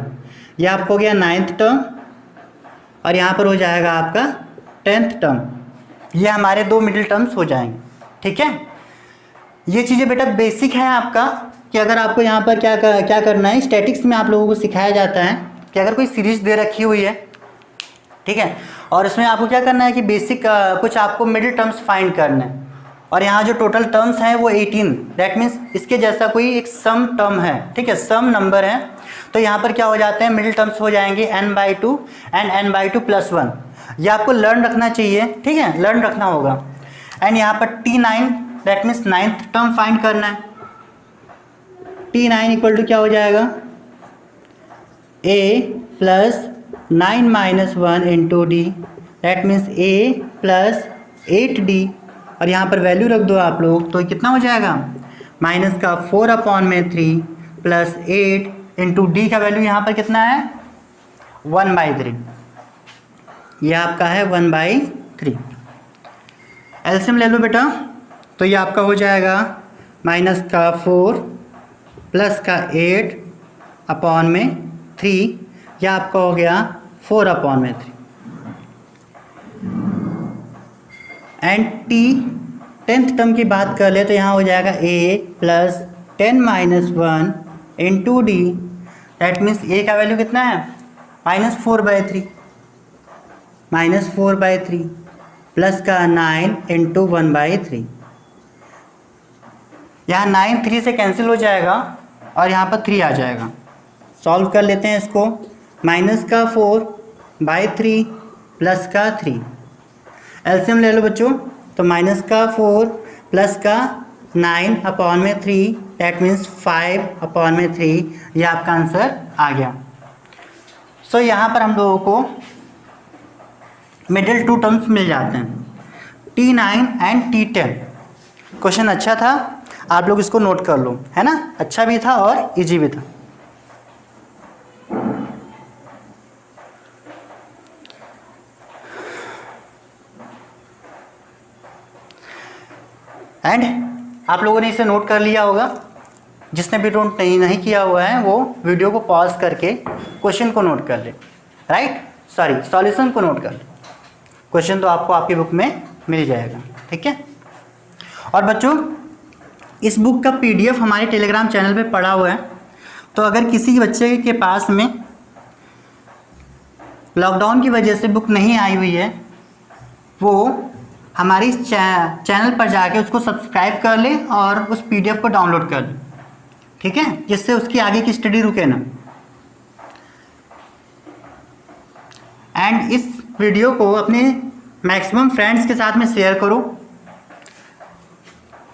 ये आपको हो गया 9th टर्म, और यहाँ पर हो जाएगा आपका 10th टर्म। ये हमारे 2 मिडिल टर्म्स हो जाएंगे, ठीक है। ये चीज़ें बेटा बेसिक है आपका, कि अगर आपको यहाँ पर क्या करना है, स्टैटिक्स में आप लोगों को सिखाया जाता है कि अगर कोई सीरीज दे रखी हुई है, ठीक है, और इसमें आपको क्या करना है कि बेसिक कुछ आपको मिडिल टर्म्स फाइंड करना है, और यहाँ जो टोटल टर्म्स हैं वो 18, दैट मीन्स इसके जैसा कोई एक सम टर्म है, ठीक है, सम नंबर है, तो यहाँ पर क्या हो जाते हैं, मिडिल टर्म्स हो जाएंगे n/2 एंड n/2 + 1। ये आपको लर्न रखना चाहिए, ठीक है, लर्न रखना होगा। एंड यहाँ पर T9 that means 9th term find करना है। T9 = क्या हो जाएगा, a + 9 minus 1 into D, that means A plus 8d, और यहाँ पर वैल्यू रख दो आप लोग, तो कितना हो जाएगा, माइनस का 4/3 प्लस 8 इंटू डी का वैल्यू यहाँ पर कितना है 1/3, ये आपका है 1/3। एलसीएम ले लो बेटा, तो ये आपका हो जाएगा माइनस का 4 प्लस का 8/3, यह आपका हो गया 4/3। एंड टी 10th टर्म की बात कर ले तो यहाँ हो जाएगा a plus 10 minus 1 into D, that means a का वैल्यू कितना है -4/3, -4/3 प्लस का 9 इंटू 1/3, यहाँ 9 3 से कैंसिल हो जाएगा और यहाँ पर 3 आ जाएगा। सॉल्व कर लेते हैं इसको, माइनस का 4/3 प्लस का 3, एलसीएम ले लो बच्चों, तो माइनस का 4 प्लस का 9/3, दैट मीन्स 5/3, ये आपका आंसर आ गया। सो यहाँ पर हम लोगों को मिडिल 2 टर्म्स मिल जाते हैं, T9 एंड T10। क्वेश्चन अच्छा था, आप लोग इसको नोट कर लो, है ना, अच्छा भी था और इजी भी था। एंड आप लोगों ने इसे नोट कर लिया होगा, जिसने भी नोट नहीं किया हुआ है वो वीडियो को पॉज करके क्वेश्चन को नोट कर ले, राइट, सॉरी सॉल्यूशन को नोट कर ले, क्वेश्चन तो आपको आपकी बुक में मिल जाएगा, ठीक है। और बच्चों इस बुक का PDF हमारे टेलीग्राम चैनल पे पड़ा हुआ है, तो अगर किसी बच्चे के पास में लॉकडाउन की वजह से बुक नहीं आई हुई है, वो हमारी चैनल पर जाके उसको सब्सक्राइब कर ले और उस PDF को डाउनलोड कर ले, ठीक है, जिससे उसकी आगे की स्टडी रुके ना। एंड इस वीडियो को अपने मैक्सिमम फ्रेंड्स के साथ में शेयर करो,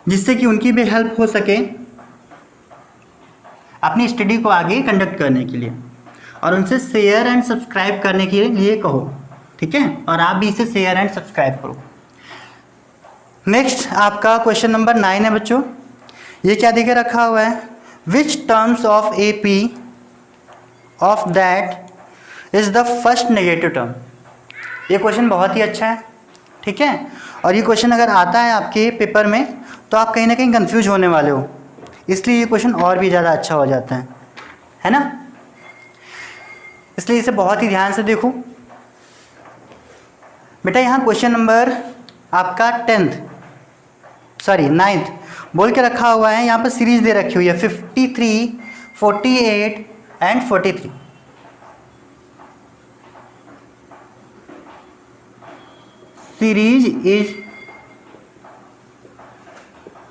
जिससे कि उनकी भी हेल्प हो सके अपनी स्टडी को आगे कंडक्ट करने के लिए, और उनसे शेयर एंड सब्सक्राइब करने के लिए कहो, ठीक है, और आप भी इसे शेयर एंड सब्सक्राइब करो। नेक्स्ट आपका क्वेश्चन नंबर 9 है बच्चों, ये क्या देके रखा हुआ है, which terms of AP of that is the first negative term. ये क्वेश्चन बहुत ही अच्छा है, ठीक है, और ये क्वेश्चन अगर आता है आपके पेपर में तो आप कहीं ना कहीं कंफ्यूज होने वाले हो, इसलिए ये क्वेश्चन और भी ज़्यादा अच्छा हो जाता है ना, इसलिए इसे बहुत ही ध्यान से देखो बेटा। यहाँ क्वेश्चन नंबर आपका 9th बोल के रखा हुआ है, यहाँ पर सीरीज दे रखी हुई है 53, 48 एंड 43। सीरीज इज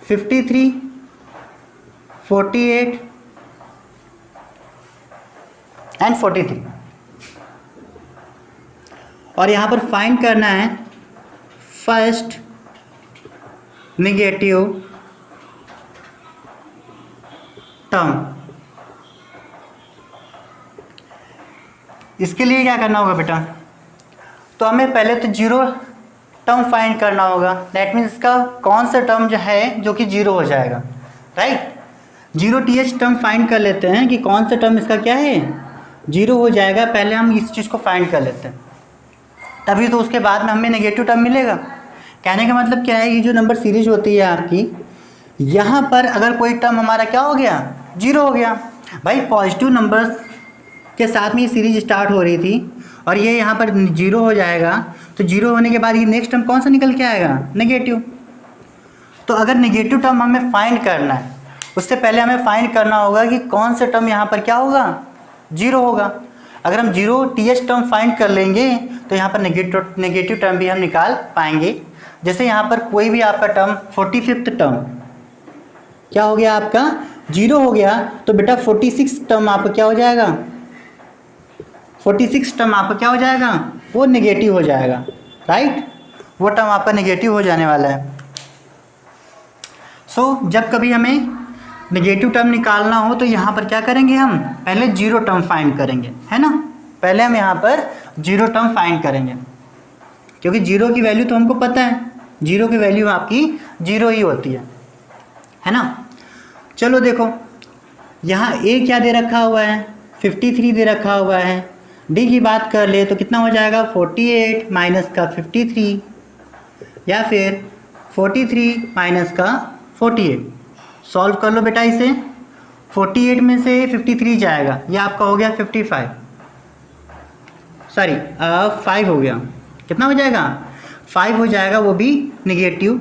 53, 48 एंड 43, और यहाँ पर फाइंड करना है फर्स्ट नेगेटिव टर्म। इसके लिए क्या करना होगा बेटा, तो हमें पहले तो जीरो टर्म फाइंड करना होगा, दैट मीन्स इसका कौन सा टर्म जो है जो कि जीरो हो जाएगा, राइट। 0th टर्म फाइंड कर लेते हैं कि कौन सा टर्म इसका क्या है जीरो हो जाएगा, पहले हम इस चीज़ को फाइंड कर लेते हैं, तभी तो उसके बाद में हमें नेगेटिव टर्म मिलेगा। कहने का मतलब क्या है, ये जो नंबर सीरीज होती है आपकी, यहाँ पर अगर कोई टर्म हमारा क्या हो गया, जीरो हो गया, भाई पॉजिटिव नंबर्स के साथ में ये सीरीज स्टार्ट हो रही थी और ये यहाँ पर जीरो हो जाएगा, तो जीरो होने के बाद ये नेक्स्ट टर्म कौन सा निकल के आएगा, नेगेटिव। तो अगर नेगेटिव टर्म हमें फाइंड करना है, उससे पहले हमें फाइंड करना होगा कि कौन सा टर्म यहाँ पर क्या होगा, जीरो होगा। अगर हम 0th टर्म फाइंड कर लेंगे तो यहाँ पर नेगेटिव टर्म भी हम निकाल पाएंगे। जैसे यहाँ पर कोई भी आपका टर्म 45th टर्म क्या हो गया, आपका जीरो हो गया, तो बेटा 46 टर्म आपका क्या हो जाएगा, 46 टर्म आपका क्या हो जाएगा, वो नेगेटिव हो जाएगा, राइट, वो टर्म आपका नेगेटिव हो जाने वाला है। सो जब कभी हमें नेगेटिव टर्म निकालना हो तो यहाँ पर क्या करेंगे, हम पहले जीरो टर्म फाइंड करेंगे, है ना। पहले हम यहाँ पर जीरो टर्म फाइंड करेंगे, क्योंकि जीरो की वैल्यू तो हमको पता है, जीरो की वैल्यू आपकी जीरो ही होती है ना। चलो देखो यहाँ ए क्या दे रखा हुआ है, 53 दे रखा हुआ है। डी की बात कर ले तो कितना हो जाएगा, 48 माइनस का 53, या फिर 43 माइनस का 48। सॉल्व कर लो बेटा इसे, 48 में से 53 जाएगा, ये आपका हो गया 55, सॉरी 5 हो गया, कितना हो जाएगा 5 हो जाएगा, वो भी निगेटिव।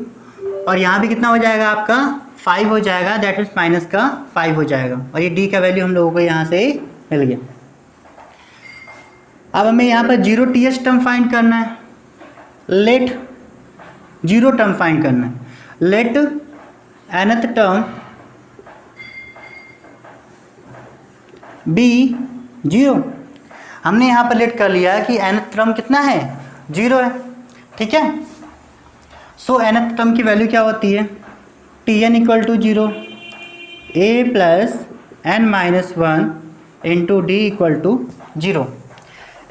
और यहाँ भी कितना हो जाएगा आपका 5 हो जाएगा, दैट मीन्स माइनस का 5 हो जाएगा। और ये डी का वैल्यू हम लोगों को यहाँ से मिल गया। अब हमें यहाँ पर जीरो टीएस टर्म फाइंड करना है, लेट जीरो टर्म फाइंड करना है, let nth term be zero. हमने यहाँ पर लेट कर लिया कि nth टर्म कितना है, जीरो है, ठीक है। सो nth टर्म की वैल्यू क्या होती है, Tn equal to zero, a plus n minus one into D equal to zero.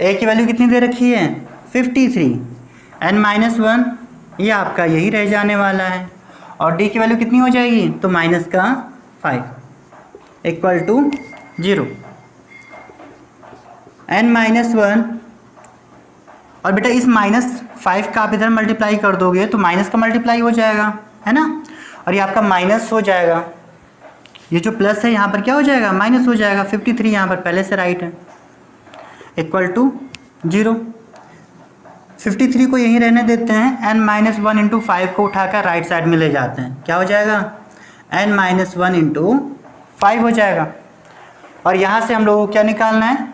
A की वैल्यू कितनी दे रखी है 53, n माइनस वन ये आपका यही रह जाने वाला है, और डी की वैल्यू कितनी हो जाएगी, तो माइनस का 5 equal to zero, n minus one. और बेटा इस -5 का आप इधर मल्टीप्लाई कर दोगे तो माइनस का मल्टीप्लाई हो जाएगा, है ना, और ये आपका माइनस हो जाएगा, ये जो प्लस है यहाँ पर क्या हो जाएगा, माइनस हो जाएगा। 53 यहाँ पर पहले से राइट है, इक्वल टू जीरो। 53 को यहीं रहने देते हैं, n माइनस वन इंटू 5 को उठाकर राइट साइड में ले जाते हैं, क्या हो जाएगा, n माइनस वन इंटू 5 हो जाएगा। और यहाँ से हम लोगों को क्या निकालना है,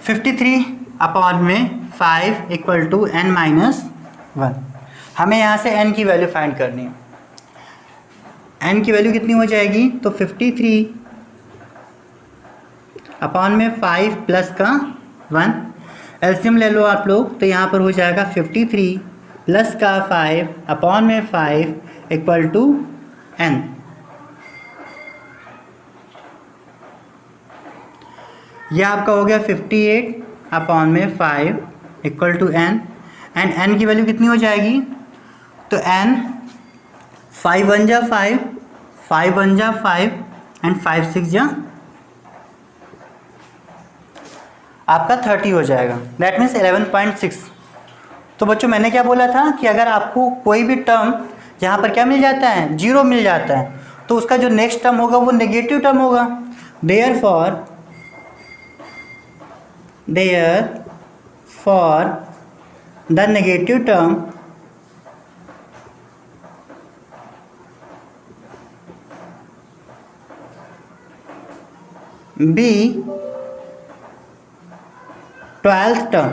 53 अपॉन में 5 equal to n minus one. हमें यहाँ से n की वैल्यू फाइंड करनी है, n की वैल्यू कितनी हो जाएगी, तो 53 अपॉन में 5 प्लस का 1, एलसीएम ले लो आप लोग, तो यहाँ पर हो जाएगा 53 प्लस का 5 अपॉन में 5 इक्वल टू n। यह आपका हो गया 58 अपॉन में 5 equal to n, and n की वैल्यू कितनी हो जाएगी, तो n 5 1 जा 5, 5 1 जा 5 एंड 5 6 जा आपका 30 हो जाएगा, दैट मीन्स 11.6। तो बच्चों मैंने क्या बोला था कि अगर आपको कोई भी टर्म यहाँ पर क्या मिल जाता है, जीरो मिल जाता है, तो उसका जो नेक्स्ट टर्म होगा वो नेगेटिव टर्म होगा। Therefore the negative term be 12th term,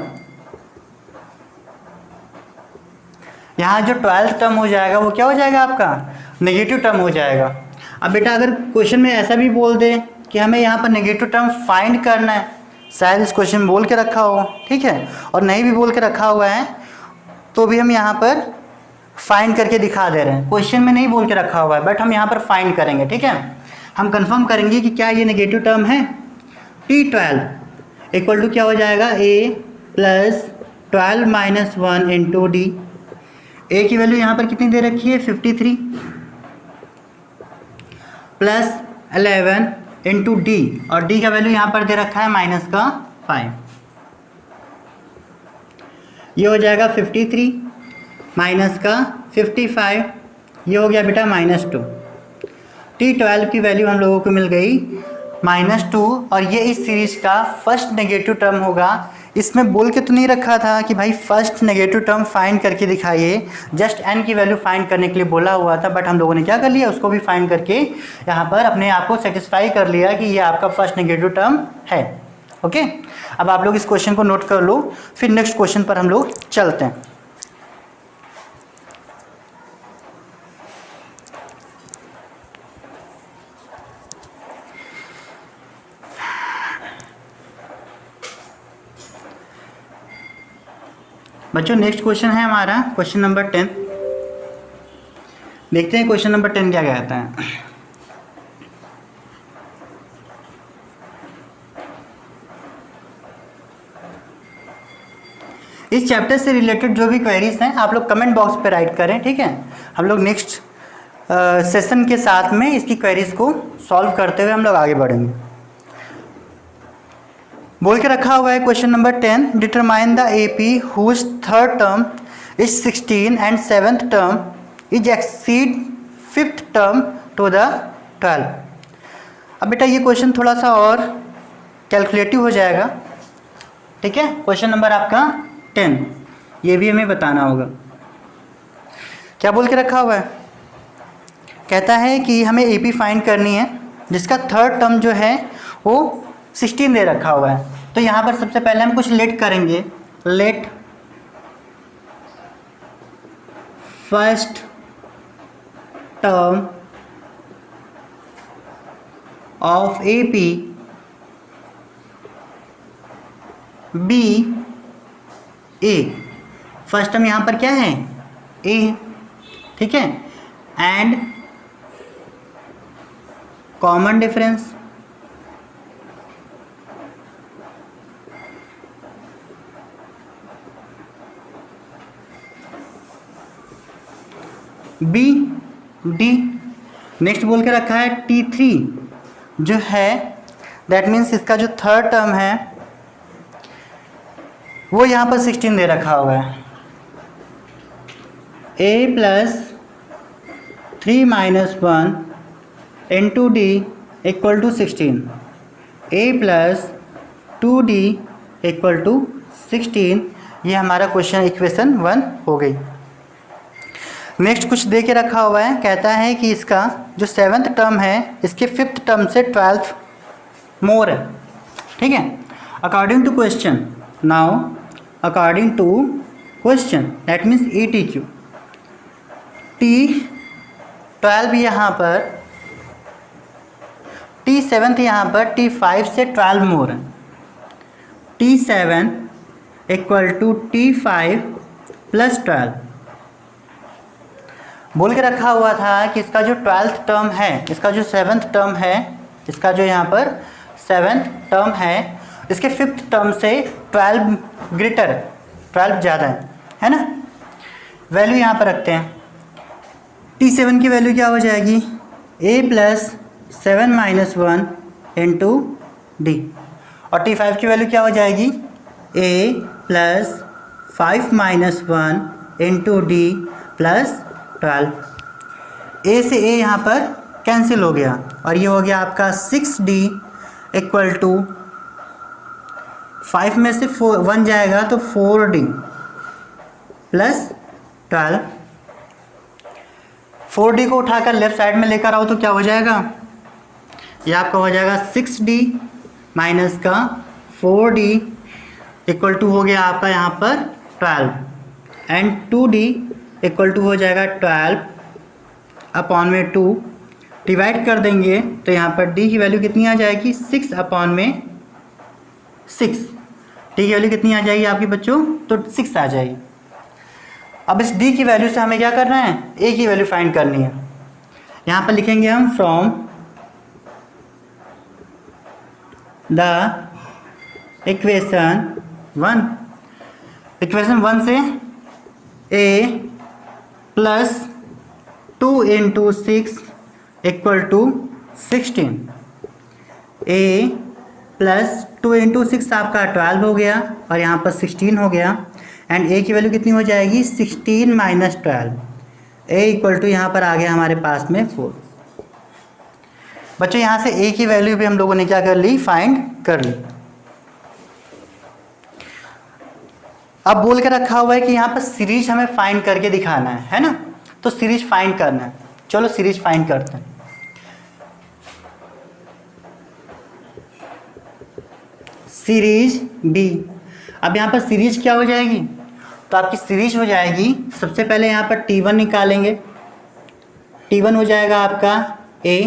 यहाँ जो 12th टर्म हो जाएगा वो क्या हो जाएगा आपका, नेगेटिव टर्म हो जाएगा। अब बेटा अगर क्वेश्चन में ऐसा भी बोल दे कि हमें यहाँ पर नेगेटिव टर्म फाइंड करना है, शायद इस क्वेश्चन में बोल के रखा हो, ठीक है, और नहीं भी बोल के रखा हुआ है तो भी हम यहाँ पर फाइंड करके दिखा दे रहे हैं। क्वेश्चन में नहीं बोल के रखा हुआ है, बट हम यहाँ पर फाइंड करेंगे, ठीक है। हम कंफर्म करेंगे कि क्या ये नेगेटिव टर्म है। T12 इक्वल टू क्या हो जाएगा, a plus 12 minus 1 into D. A की वैल्यू यहाँ पर कितनी दे रखी है, 53 प्लस 11 इंटू डी, और डी का वैल्यू यहाँ पर दे रखा है माइनस का 5। ये हो जाएगा 53 माइनस का 55, ये हो गया बेटा -2। T12 की वैल्यू हम लोगों को मिल गई -2, और ये इस सीरीज का फर्स्ट नेगेटिव टर्म होगा। इसमें बोल के तो नहीं रखा था कि भाई फर्स्ट नेगेटिव टर्म फाइंड करके दिखाइए, जस्ट n की वैल्यू फाइंड करने के लिए बोला हुआ था, बट हम लोगों ने क्या कर लिया, उसको भी फाइंड करके यहाँ पर अपने आप को सेटिस्फाई कर लिया कि ये आपका फर्स्ट नेगेटिव टर्म है। ओके, अब आप लोग इस क्वेश्चन को नोट कर लो, फिर नेक्स्ट क्वेश्चन पर हम लोग चलते हैं। बच्चों नेक्स्ट क्वेश्चन है हमारा क्वेश्चन नंबर 10। देखते हैं क्वेश्चन नंबर 10 क्या कहता है। इस चैप्टर से रिलेटेड जो भी क्वेरीज हैं आप लोग कमेंट बॉक्स पे राइट करें, ठीक है। हम लोग नेक्स्ट सेशन के साथ में इसकी क्वेरीज को सॉल्व करते हुए हम लोग आगे बढ़ेंगे। बोल के रखा हुआ है question number 10, determine the AP whose third term is 16 and seventh term is exceed fifth term to the 12। अब बेटा ये क्वेश्चन थोड़ा सा और कैलकुलेटिव हो जाएगा, ठीक है। क्वेश्चन नंबर आपका 10, ये भी हमें बताना होगा। क्या बोल के रखा हुआ है, कहता है कि हमें एपी फाइंड करनी है जिसका थर्ड टर्म जो है वो 16 दे रखा हुआ है। तो यहाँ पर सबसे पहले हम कुछ लेट करेंगे, let first term of AP be A. First term यहाँ पर क्या है, ए, ठीक है। And common difference be D. Next बोल के रखा है T3 जो है, दैट मीन्स इसका जो थर्ड टर्म है वो यहाँ पर 16 दे रखा हुआ है। A plus 3 minus 1 into D equal to 16, A plus 2D equal to 16। ये हमारा क्वेश्चन इक्वेशन 1 हो गई। नेक्स्ट कुछ दे के रखा हुआ है, कहता है कि इसका जो सेवन्थ टर्म है इसके फिफ्थ टर्म से 12th मोर है, ठीक है। According to question, now according to question that means ETQ, T12 यहाँ पर, T7 यहाँ पर T5 से 12 मोर है। T7 equal to T5 plus 12। बोल के रखा हुआ था कि इसका जो 12th टर्म है, इसका जो 7th टर्म है, इसका जो यहाँ पर 7th टर्म है, इसके 5th टर्म से 12 ग्रेटर, 12 ज़्यादा है ना। वैल्यू यहाँ पर रखते हैं। T7 की वैल्यू क्या हो जाएगी, A plus 7 minus 1 into D. और T5 की वैल्यू क्या हो जाएगी, A plus 5 minus 1 into D plus 12। A से A यहाँ पर कैंसिल हो गया और ये हो गया आपका 6D इक्वल टू 5 में से 1 जाएगा तो 4D प्लस 12। 4D को उठाकर लेफ्ट साइड में लेकर आओ तो क्या हो जाएगा, ये आपका हो जाएगा 6D माइनस का 4D इक्वल टू हो गया आपका यहाँ पर 12 एंड 2D इक्वल टू हो जाएगा 12 अपॉन में 2। डिवाइड कर देंगे तो यहाँ पर D की वैल्यू कितनी आ जाएगी, 6 अपॉन में 6। D की वैल्यू कितनी आ जाएगी आपकी बच्चों, तो 6 आ जाएगी। अब इस D की वैल्यू से हमें क्या करना है, A की वैल्यू फाइंड करनी है। यहाँ पर लिखेंगे हम फ्रॉम द इक्वेशन 1। इक्वेशन 1 से A plus 2 into 6 equal to 16। A plus 2 into 6 आपका 12 हो गया और यहाँ पर 16 हो गया एंड A की वैल्यू कितनी हो जाएगी, 16 माइनस 12। A इक्वल टू यहाँ पर आ गया हमारे पास में 4। बच्चों यहाँ से A की वैल्यू भी हम लोगों ने क्या कर ली, फाइंड कर ली। अब बोल के रखा हुआ है कि यहाँ पर सीरीज हमें फाइंड करके दिखाना है ना। तो सीरीज फाइंड करना है, चलो सीरीज फाइंड करते हैं। Series D. अब यहाँ पर सीरीज क्या हो जाएगी, तो आपकी सीरीज हो जाएगी, सबसे पहले यहाँ पर T1 निकालेंगे। T1 हो जाएगा आपका A,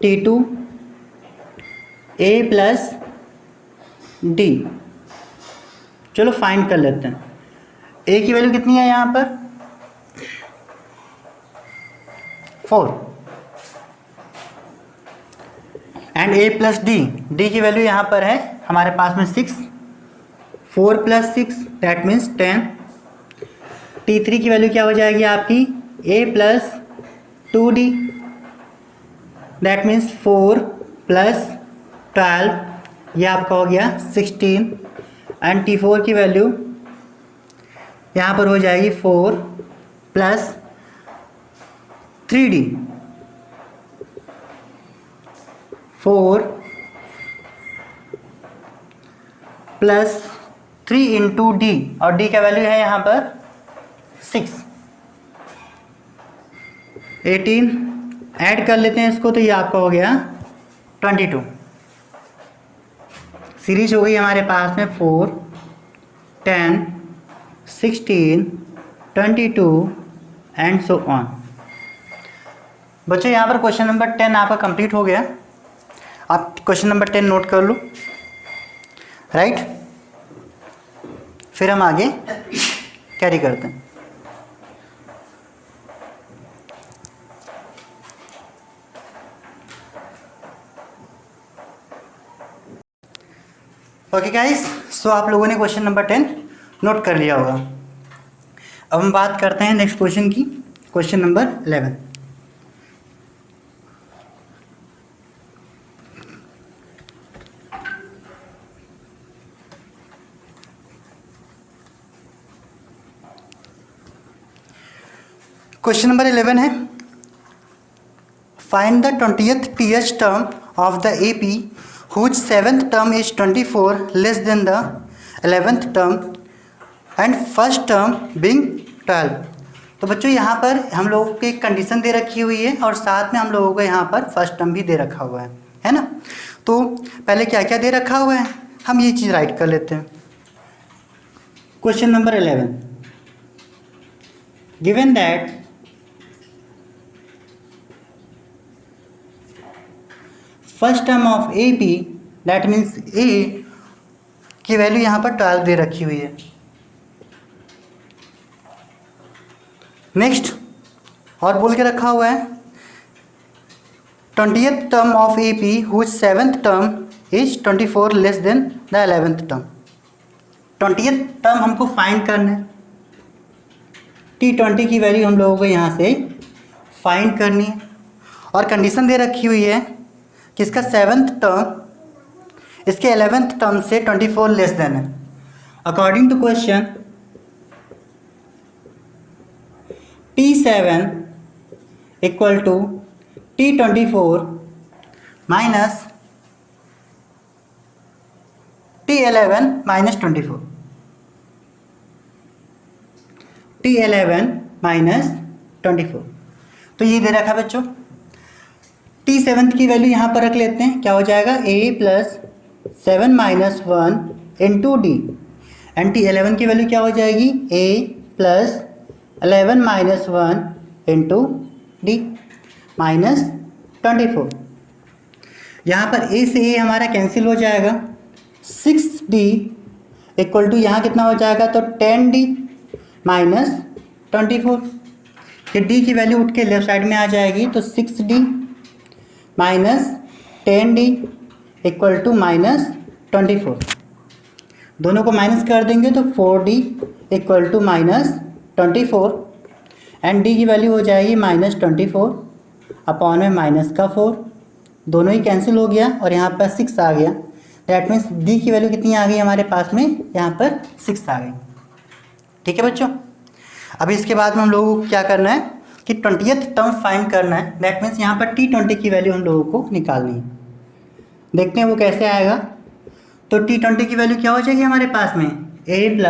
T2 A plus D। चलो फाइंड कर लेते हैं। A की वैल्यू कितनी है यहाँ पर, 4 and A plus D, D की वैल्यू यहाँ पर है हमारे पास में 6। 4 + 6 दैट मीन्स 10। T3 की वैल्यू क्या हो जाएगी आपकी A + 2D दैट मीन्स 4 + 12, ये आपका हो गया 16। एंड T4 की वैल्यू यहाँ पर हो जाएगी 4 + 3D, 4 + 3 × D, और D का वैल्यू है यहाँ पर 6। 18 ऐड कर लेते हैं इसको, तो ये आपका हो गया 22। सीरीज हो गई हमारे पास में 4, 10, 16, 22 एंड सो ऑन। बच्चों यहाँ पर क्वेश्चन नंबर 10 आपका कंप्लीट हो गया। आप क्वेश्चन नंबर 10 नोट कर लो, राइट। फिर हम आगे कैरी करते हैं। ओके गाइस, सो आप लोगों ने क्वेश्चन नंबर 10 नोट कर लिया होगा। अब हम बात करते हैं नेक्स्ट क्वेश्चन की, क्वेश्चन नंबर 11। क्वेश्चन नंबर 11 है, find the 20th TH term of the AP whose 7th term is 24 less than the 11th term and first term being 12। तो बच्चों यहाँ पर हम लोगों को एक कंडीशन दे रखी हुई है और साथ में हम लोगों को यहाँ पर फर्स्ट टर्म भी दे रखा हुआ है ना। तो पहले क्या क्या दे रखा हुआ है, हम ये चीज़ राइट कर लेते हैं। Question number 11, given that first term of AP that means A की वैल्यू यहाँ पर 12 दे रखी हुई है। नेक्स्ट और बोल के रखा हुआ है 20th term of AP whose 7th term is 24 less than the 11th term। 20th term हमको फाइंड करना है। T20 की वैल्यू हम लोगों को यहाँ से फाइंड करनी है और कंडीशन दे रखी हुई है कि इसका 7th टर्म इसके 11th टर्म से 24 लेस देन है। According to question T7 equal to T24 minus T11 minus 24, T11 minus 24। तो ये दे रखा बच्चों। T7 की वैल्यू यहाँ पर रख लेते हैं, क्या हो जाएगा A + 7 - 1 × D एंड T11 की वैल्यू क्या हो जाएगी A + 11 - 1 × D माइनस 24। यहाँ पर A से A हमारा कैंसिल हो जाएगा। 6D इक्वल टू यहाँ कितना हो जाएगा, तो 10D माइनस 24। फिर D की वैल्यू उठ के लेफ्ट साइड में आ जाएगी, तो 6D minus 10D equal to minus 24। दोनों को माइनस कर देंगे तो 4D equal to minus 24 and D की वैल्यू हो जाएगी माइनस 24 अपॉन में माइनस का 4। दोनों ही कैंसिल हो गया और यहाँ पर 6 आ गया। दैट मीन्स D की वैल्यू कितनी आ गई हमारे पास में, यहाँ पर 6 आ गई। ठीक है बच्चों। अभी इसके बाद में हम लोगों को क्या करना है कि 20th टर्म फाइंड करना है। दैट मीन्स यहाँ पर T20 की वैल्यू हम लोगों को निकालनी है। देखते हैं वो कैसे आएगा। तो T20 की वैल्यू क्या हो जाएगी हमारे पास में A +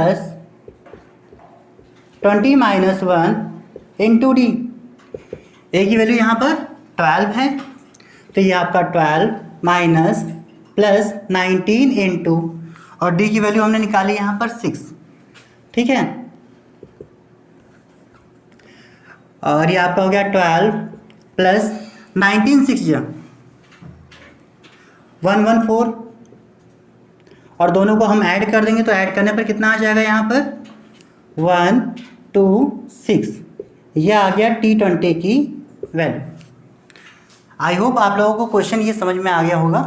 20 - 1 × D। A की वैल्यू यहाँ पर 12 है, तो ये आपका 12 माइनस प्लस 19 × और D की वैल्यू हमने निकाली यहाँ पर 6। ठीक है, और ये आपका हो गया 12 + 19 6 जा 114 और दोनों को हम ऐड कर देंगे तो ऐड करने पर कितना आ जाएगा यहाँ पर 126। ये आ गया T20 की वैल्यू। आई होप आप लोगों को क्वेश्चन ये समझ में आ गया होगा,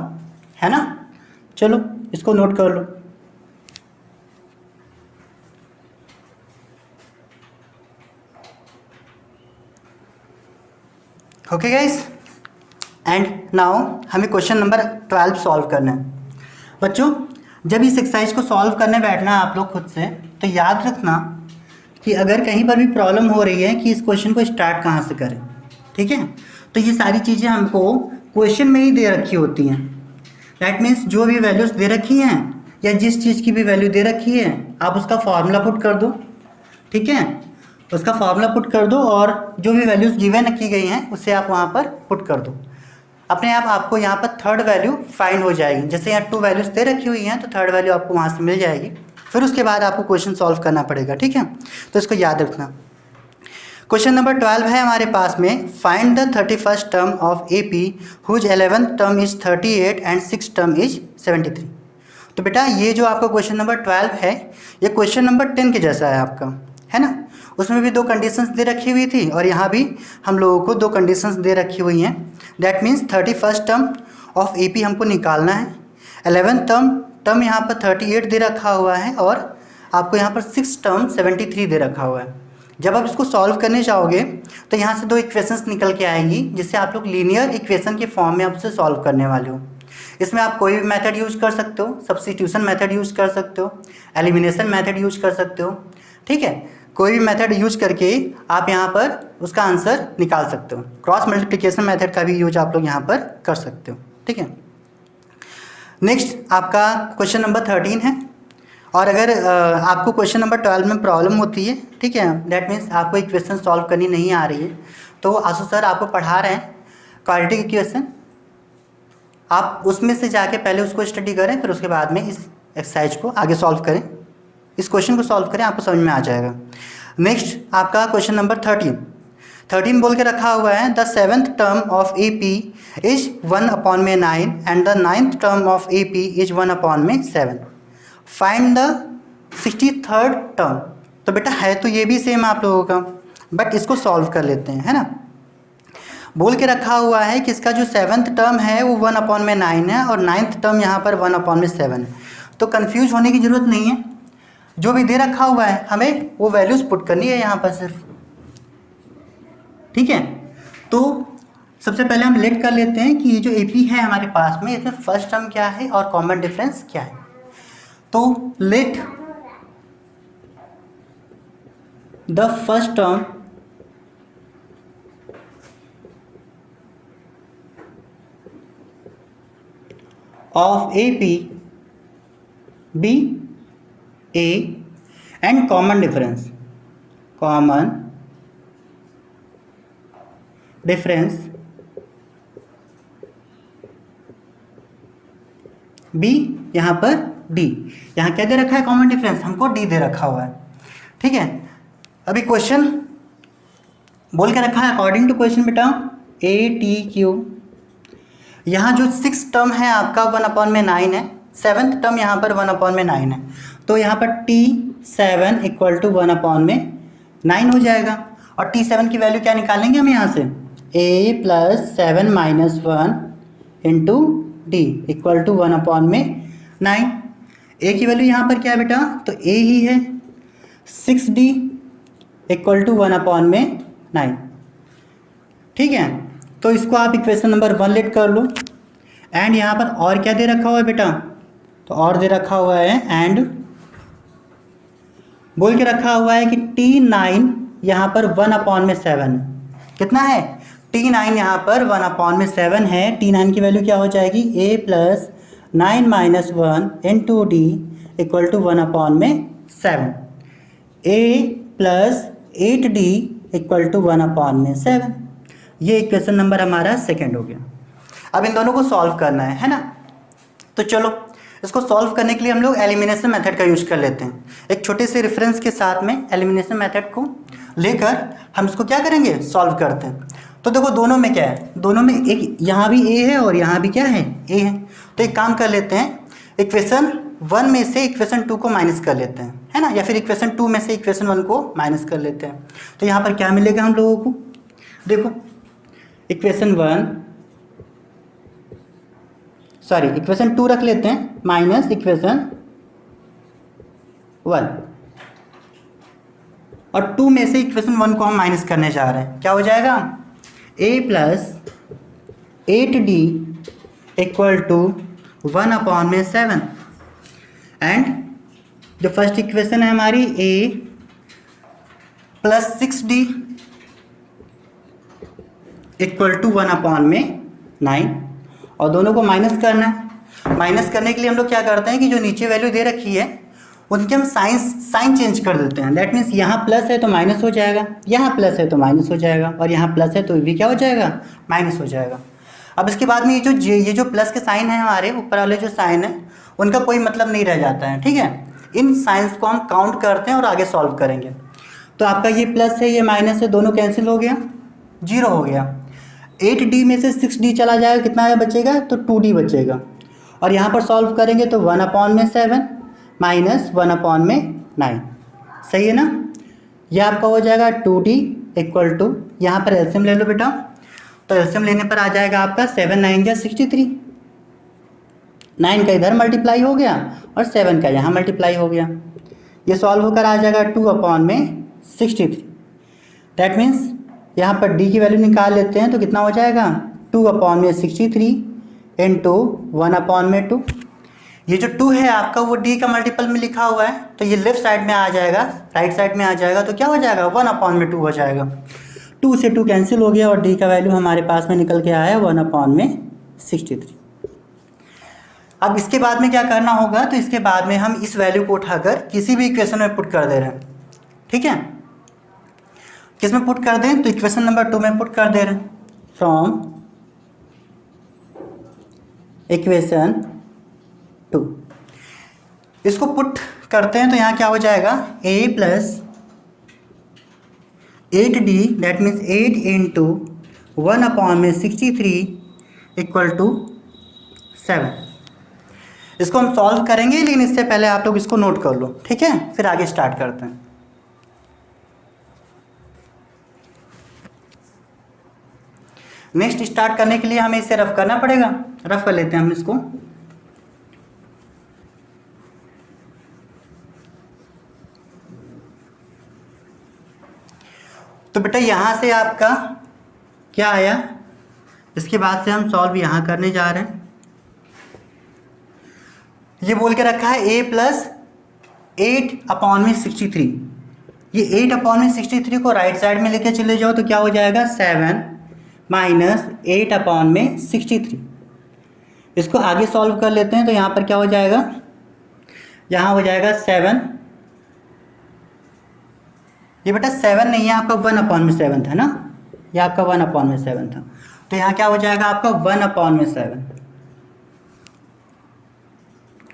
है ना। चलो इसको नोट कर लो। ओके गाइस, एंड नाउ हमें क्वेश्चन नंबर 12 सॉल्व करना है। बच्चों, जब इस एक्सरसाइज को सॉल्व करने बैठना है आप लोग खुद से, तो याद रखना कि अगर कहीं पर भी प्रॉब्लम हो रही है कि इस क्वेश्चन को स्टार्ट कहाँ से करें, ठीक है, तो ये सारी चीज़ें हमको क्वेश्चन में ही दे रखी होती हैं। दैट मीन्स जो भी वैल्यूज़ दे रखी हैं या जिस चीज़ की भी वैल्यू दे रखी है आप उसका फार्मूला पुट कर दो, ठीक है, उसका फार्मूला पुट कर दो और जो भी वैल्यूज़ गिवन की गई हैं उसे आप वहाँ पर पुट कर दो। अपने आप आपको यहाँ पर थर्ड वैल्यू फाइंड हो जाएगी। जैसे यहाँ 2 वैल्यूज़ दे रखी हुई हैं तो थर्ड वैल्यू आपको वहाँ से मिल जाएगी। फिर उसके बाद आपको क्वेश्चन सॉल्व करना पड़ेगा, ठीक है, तो इसको याद रखना। क्वेश्चन नंबर 12 है हमारे पास में, find the 31st term of AP whose 11th term is 38 and 6th term is 73। तो बेटा ये जो आपका क्वेश्चन नंबर 12 है ये क्वेश्चन नंबर 10 के जैसा है आपका, है ना। उसमें भी 2 कंडीशंस दे रखी हुई थी और यहाँ भी हम लोगों को 2 कंडीशंस दे रखी हुई हैं। That means 31st term of AP हमको निकालना है, 11th टर्म यहाँ पर 38 दे रखा हुआ है और आपको यहाँ पर 6th टर्म 73 दे रखा हुआ है। जब आप इसको सॉल्व करने जाओगे तो यहाँ से 2 इक्वेशंस निकल के आएंगी जिससे आप लोग लीनियर इक्वेशन के फॉर्म में आप उसे सॉल्व करने वाले हो। इसमें आप कोई भी मेथड यूज कर सकते हो, सब्स्टिट्यूशन मेथड यूज कर सकते हो, एलिमिनेशन मेथड यूज कर सकते हो, ठीक है, कोई भी मेथड यूज करके आप यहाँ पर उसका आंसर निकाल सकते हो। क्रॉस मल्टीप्लिकेशन मेथड का भी यूज आप लोग यहाँ पर कर सकते हो, ठीक है। नेक्स्ट आपका क्वेश्चन नंबर 13 है और अगर आपको क्वेश्चन नंबर 12 में प्रॉब्लम होती है, ठीक है, दैट मीन्स आपको इक्वेशन सॉल्व करनी नहीं आ रही है, तो आशु सर आपको पढ़ा रहे हैं क्वाड्रेटिक इक्वेशन, आप उसमें से जाके पहले उसको स्टडी करें, फिर उसके बाद में इस एक्सरसाइज को आगे सॉल्व करें, इस क्वेश्चन को सॉल्व करें, आपको समझ में आ जाएगा। नेक्स्ट आपका क्वेश्चन नंबर 13 बोल के रखा हुआ है, the 7th term of AP is 1/9 and the 9th term of AP is 1/7। Find the 63rd term. तो बेटा है तो ये भी सेम आप लोगों का, बट इसको सॉल्व कर लेते हैं, है ना। बोल के रखा हुआ है कि इसका जो 7th टर्म है वो 1/9 है और 9th टर्म यहाँ पर 1/7 है। तो कंफ्यूज होने की ज़रूरत नहीं है, जो भी दे रखा हुआ है हमें वो वैल्यूज़ पुट करनी है यहाँ पर सिर्फ, ठीक है। तो सबसे पहले हम लेट कर लेते हैं कि ये जो AP है हमारे पास में, इसमें फर्स्ट टर्म क्या है और कॉमन डिफरेंस क्या है। तो let the first term of AP be A and common difference B यहाँ पर D, यहाँ क्या दे रखा है कॉमन डिफरेंस, हमको D दे रखा हुआ है, ठीक है। अभी क्वेश्चन बोल के रखा है अकॉर्डिंग टू क्वेश्चन बेटा ATQ, यहाँ जो 6th टर्म है आपका 1/9 है, 7th टर्म यहाँ पर 1/9 है, तो यहाँ पर T7 = 1/9 हो जाएगा। और T7 की वैल्यू क्या निकालेंगे हम यहाँ से, A + 7 - 1 × D = 1/9। A की वैल्यू यहाँ पर क्या है बेटा, तो A ही है, 6D = 1/9, ठीक है। तो इसको आप इक्वेशन नंबर 1 लेट कर लो। एंड यहाँ पर और क्या दे रखा हुआ है बेटा, तो और दे रखा हुआ है एंड बोल के रखा हुआ है कि T9 यहाँ पर 1/7 कितना है, T9 यहाँ पर 1/7 है। T9 की वैल्यू क्या हो जाएगी, A + 9 - 1 × D = 1/7, A + 8D = 1/7। ये इक्वेशन नंबर हमारा सेकंड हो गया। अब इन दोनों को सॉल्व करना है ना। तो चलो इसको सॉल्व करने के लिए हम लोग एलिमिनेशन मेथड का यूज कर लेते हैं। एक छोटे से रेफरेंस के साथ में एलिमिनेशन मेथड को लेकर हम इसको क्या करेंगे, सॉल्व करते हैं। तो देखो दोनों में क्या है, दोनों में एक यहाँ भी A है और यहाँ भी क्या है, A है। तो एक काम कर लेते हैं, इक्वेशन 1 में से इक्वेशन 2 को माइनस कर लेते हैं, है ना, या फिर इक्वेशन 2 में से इक्वेशन 1 को माइनस कर लेते हैं। तो यहाँ पर क्या मिलेगा हम लोगों को, देखो इक्वेशन 2 रख लेते हैं माइनस इक्वेशन 1 और 2 में से इक्वेशन 1 को हम माइनस करने जा रहे हैं। क्या हो जाएगा, A plus 8d equal to 1/7 and जो फर्स्ट इक्वेशन है हमारी a plus 6d equal to 1/9 और दोनों को माइनस करना है। माइनस करने के लिए हम लोग क्या करते हैं कि जो नीचे वैल्यू दे रखी है उनके हम साइन चेंज कर देते हैं। दैट मीन्स यहाँ प्लस है तो माइनस हो जाएगा, यहाँ प्लस है तो माइनस हो जाएगा, और यहाँ प्लस है तो भी क्या हो जाएगा, माइनस हो जाएगा। अब इसके बाद में ये जो प्लस के साइन है हमारे ऊपर वाले जो साइन है उनका कोई मतलब नहीं रह जाता है, ठीक है। इन साइंस को हम काउंट करते हैं और आगे सॉल्व करेंगे। तो आपका ये प्लस है ये माइनस है, दोनों कैंसिल हो गया, 0 हो गया। 8d में से 6d चला जाएगा, कितना बचेगा, तो 2d बचेगा। और यहाँ पर सॉल्व करेंगे तो 1/7 माइनस 1/9, सही है ना। यह आपका हो जाएगा 2d इक्वल टू, यहाँ पर एलसीएम ले लो बेटा, तो एलसीएम लेने पर आ जाएगा आपका 7 9 या 63, 9 का इधर मल्टीप्लाई हो गया और 7 का यहाँ मल्टीप्लाई हो गया। ये सॉल्व होकर आ जाएगा 2/63। दैट मीन्स यहाँ पर d की वैल्यू निकाल लेते हैं तो कितना हो जाएगा, 2/63 इंटू 1/2। ये जो 2 है आपका वो d का मल्टीपल में लिखा हुआ है, तो ये लेफ्ट साइड में आ जाएगा, राइट साइड में आ जाएगा, तो क्या हो जाएगा, 1/2 हो जाएगा। 2 से 2 कैंसिल हो गया और d का वैल्यू हमारे पास में निकल के आया 1/63। अब इसके बाद में क्या करना होगा, तो इसके बाद में हम इस वैल्यू को उठाकर किसी भी इक्वेशन में पुट कर दे रहे हैं, ठीक है। किस में पुट कर दें, तो इक्वेशन नंबर 2 में पुट कर दे रहे हैं। फ्रॉम इक्वेशन 2 इसको पुट करते हैं तो यहाँ क्या हो जाएगा, a plus 8d that means 8 into 1/63 equal to 7। इसको हम सॉल्व करेंगे, लेकिन इससे पहले आप लोग इसको नोट कर लो, ठीक है, फिर आगे स्टार्ट करते हैं। नेक्स्ट स्टार्ट करने के लिए हमें इसे रफ करना पड़ेगा, रफ कर लेते हैं हम इसको। तो बेटा यहाँ से आपका क्या आया, इसके बाद से हम सॉल्व यहाँ करने जा रहे हैं। ये बोल के रखा है a प्लस 8/63। ये 8/63 को राइट साइड में लेके चले जाओ तो क्या हो जाएगा, 7 माइनस 8/63। इसको आगे सॉल्व कर लेते हैं तो यहाँ पर क्या हो जाएगा, यहाँ हो जाएगा 7, ये बेटा 7 नहीं है आपका 1/7 था ना, ये आपका 1/7 था, तो यहाँ क्या हो जाएगा आपका 1/7,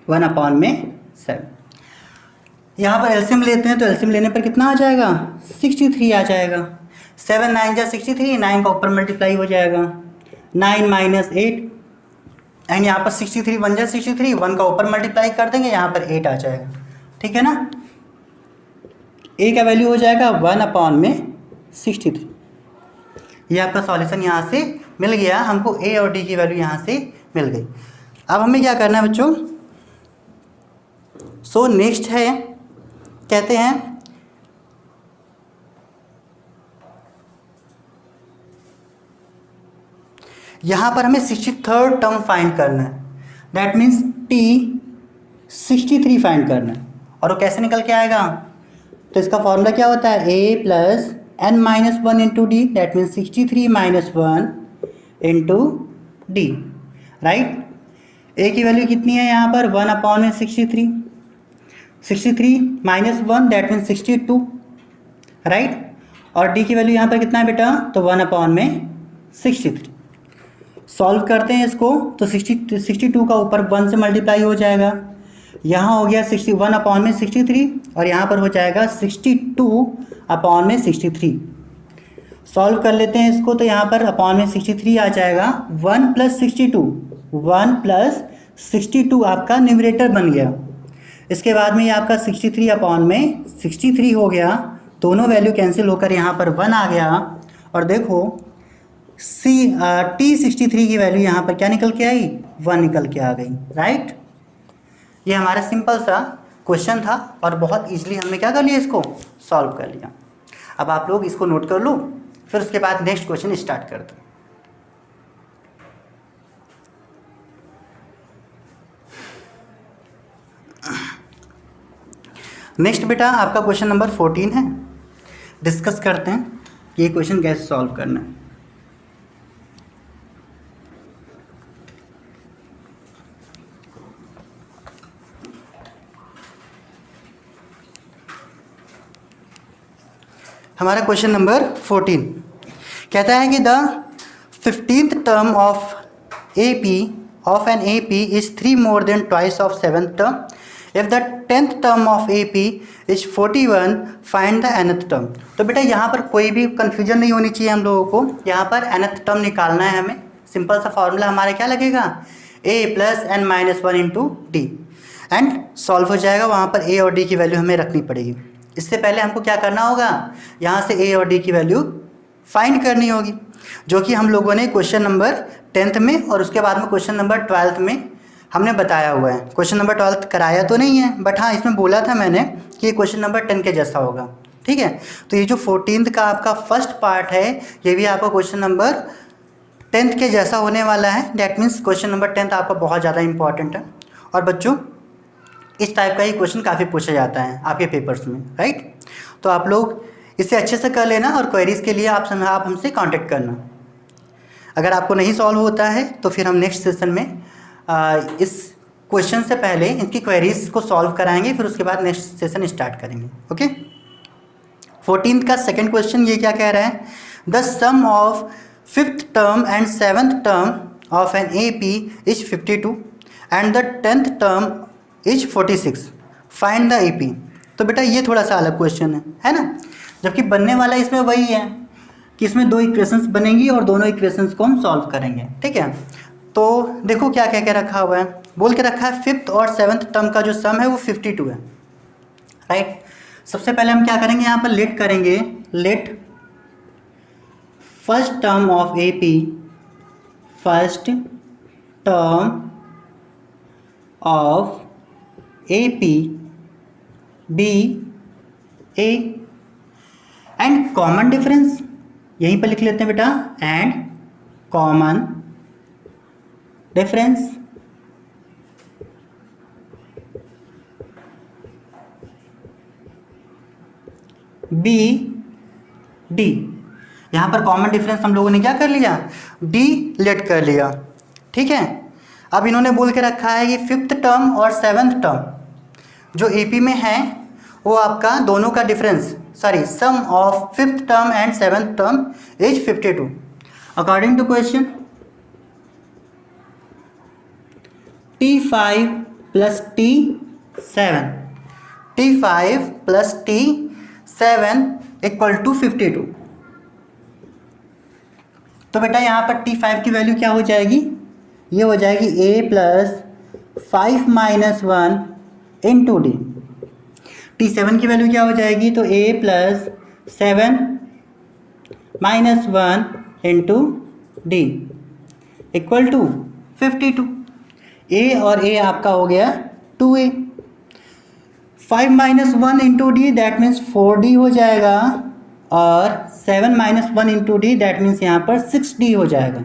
1/7। यहाँ पर एलसीएम लेते हैं तो एलसीएम लेने पर कितना आ जाएगा, 63 आ जाएगा। 7 9 जा 63, 9 का ऊपर मल्टीप्लाई हो जाएगा, 9 माइनस 8 एंड यहाँ पर 63 1 जा 63, 1 का ऊपर मल्टीप्लाई कर देंगे, यहाँ पर 8 आ जाएगा, ठीक है ना। a का वैल्यू हो जाएगा 1/63। ये आपका सॉल्यूशन यहाँ से मिल गया, हमको a और d की वैल्यू यहाँ से मिल गई। अब हमें क्या करना है बच्चों, सो नेक्स्ट है, कहते हैं यहाँ पर हमें 63rd टर्म फाइंड करना है, दैट मीन्स t 63 फाइंड करना है। और वो कैसे निकल के आएगा, तो इसका फॉर्मूला क्या होता है, a plus n-1 into D, that means 63 minus 1 into D, right. a की वैल्यू कितनी है यहाँ पर, 1/63, 63 माइनस 1 दैट मीन्स 62, राइट। और d की वैल्यू यहाँ पर कितना है बेटा, तो 1/63। सॉल्व करते हैं इसको तो 62 का ऊपर 1 से मल्टीप्लाई हो जाएगा, यहाँ हो गया 61/63 और यहाँ पर हो जाएगा 62/63। सॉल्व कर लेते हैं इसको तो यहाँ पर /63 आ जाएगा, 1 + 62, 1 + 62 आपका न्यूमरेटर बन गया। इसके बाद में ये आपका 63/63 हो गया, दोनों वैल्यू कैंसिल होकर यहाँ पर 1 आ गया। और देखो t63 की वैल्यू यहाँ पर क्या निकल के आई, 1 निकल के आ गई, राइट। ये हमारा सिंपल सा क्वेश्चन था और बहुत इजीली हमने क्या कर लिया, इसको सॉल्व कर लिया। अब आप लोग इसको नोट कर लो, फिर उसके बाद नेक्स्ट क्वेश्चन स्टार्ट करते हैं। नेक्स्ट बेटा आपका क्वेश्चन नंबर 14 है। डिस्कस करते हैं कि ये क्वेश्चन कैसे सॉल्व करना है। हमारा क्वेश्चन नंबर 14 कहता है कि the 15th term of AP of an AP is 3 more than twice of 7th term. If the 10th term of AP is 41, find the nth term. तो बेटा यहाँ पर कोई भी कंफ्यूजन नहीं होनी चाहिए हम लोगों को। यहाँ पर nth टर्म निकालना है हमें। सिंपल सा फॉर्मूला हमारा क्या लगेगा, a plus n minus 1 into D, and solve हो जाएगा। वहाँ पर a और d की वैल्यू हमें रखनी पड़ेगी। इससे पहले हमको क्या करना होगा, यहाँ से a और d की वैल्यू फाइंड करनी होगी, जो कि हम लोगों ने क्वेश्चन नंबर 10th में और उसके बाद में क्वेश्चन नंबर 12th में हमने बताया हुआ है। क्वेश्चन नंबर 12th कराया तो नहीं है, बट हाँ इसमें बोला था मैंने कि ये क्वेश्चन नंबर 10 के जैसा होगा। ठीक है, तो ये जो 14th का आपका फर्स्ट पार्ट है, ये भी आपका क्वेश्चन नंबर 10th के जैसा होने वाला है। That means question number 10th आपका बहुत ज़्यादा इंपॉर्टेंट है। और बच्चों इस टाइप का ही क्वेश्चन काफ़ी पूछा जाता है आपके पेपर्स में, राइट। तो आप लोग इसे अच्छे से कर लेना और क्वेरीज़ के लिए आप हमसे कांटेक्ट करना। अगर आपको नहीं सॉल्व होता है तो फिर हम नेक्स्ट सेशन में इस क्वेश्चन से पहले इनकी क्वेरीज़ को सॉल्व कराएंगे, फिर उसके बाद नेक्स्ट सेशन स्टार्ट करेंगे। ओके, 14th का सेकेंड क्वेश्चन ये क्या कह रहा है, the sum of 5th term and 7th term of an AP is 52 and the 10th term is 46, find the AP। तो बेटा ये थोड़ा सा अलग क्वेश्चन है ना, जबकि बनने वाला इसमें वही है कि इसमें दो इक्वेशंस बनेंगी और दोनों इक्वेशंस को हम सॉल्व करेंगे। ठीक है, तो देखो क्या कह के रखा हुआ है, बोल के रखा है 5th और 7th टर्म का जो सम है वो 52 है, राइट। सबसे पहले हम क्या करेंगे, यहाँ पर लेट करेंगे, let first term of AP, first term of AP be A, and common difference यहीं पर लिख लेते हैं बेटा, and common difference be D. यहाँ पर कॉमन डिफरेंस हम लोगों ने क्या कर लिया, डी लेट कर लिया। ठीक है, अब इन्होंने बोल के रखा है कि 5th टर्म और 7th टर्म जो AP में है वो आपका दोनों का difference, sorry sum of 5th term and 7th term is 52। According to question T5 plus T7, T5 plus T7 equal to 52। तो बेटा यहाँ पर T5 की वैल्यू क्या हो जाएगी, ये हो जाएगी a plus 5 minus 1 into D. T7 की वैल्यू क्या हो जाएगी, तो a plus 7 minus 1 into D equal to 52। a और a आपका हो गया 2a। 5 minus 1 into D that means 4d हो जाएगा, और 7 minus 1 into D that means यहाँ पर 6d हो जाएगा,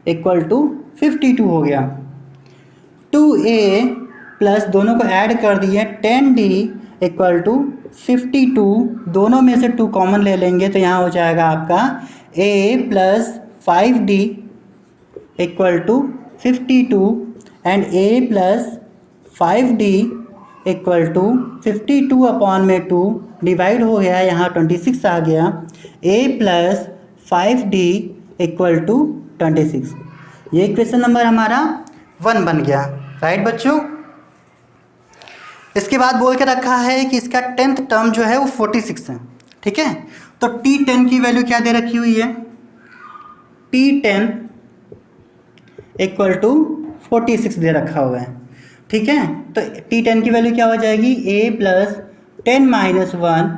इक्वल टू 52 हो गया। 2a प्लस दोनों को ऐड कर दिए 10d इक्वल टू 52, दोनों में से 2 कॉमन ले लेंगे तो यहाँ हो जाएगा आपका a plus 5d equal to 52 and a plus 5d equal to 52 upon में 2 डिवाइड हो गया, यहाँ 26 आ गया। a plus 5d equal to 26, ये क्वेश्चन नंबर हमारा 1 बन गया, राइट बच्चों। इसके बाद बोल के रखा है कि इसका 10th टर्म जो है वो 46 है। ठीक है, तो T10 की वैल्यू क्या दे रखी हुई है, T10 इक्वल टू 46 दे रखा हुआ है। ठीक है, तो T10 की वैल्यू क्या हो जाएगी, a plus 10 minus 1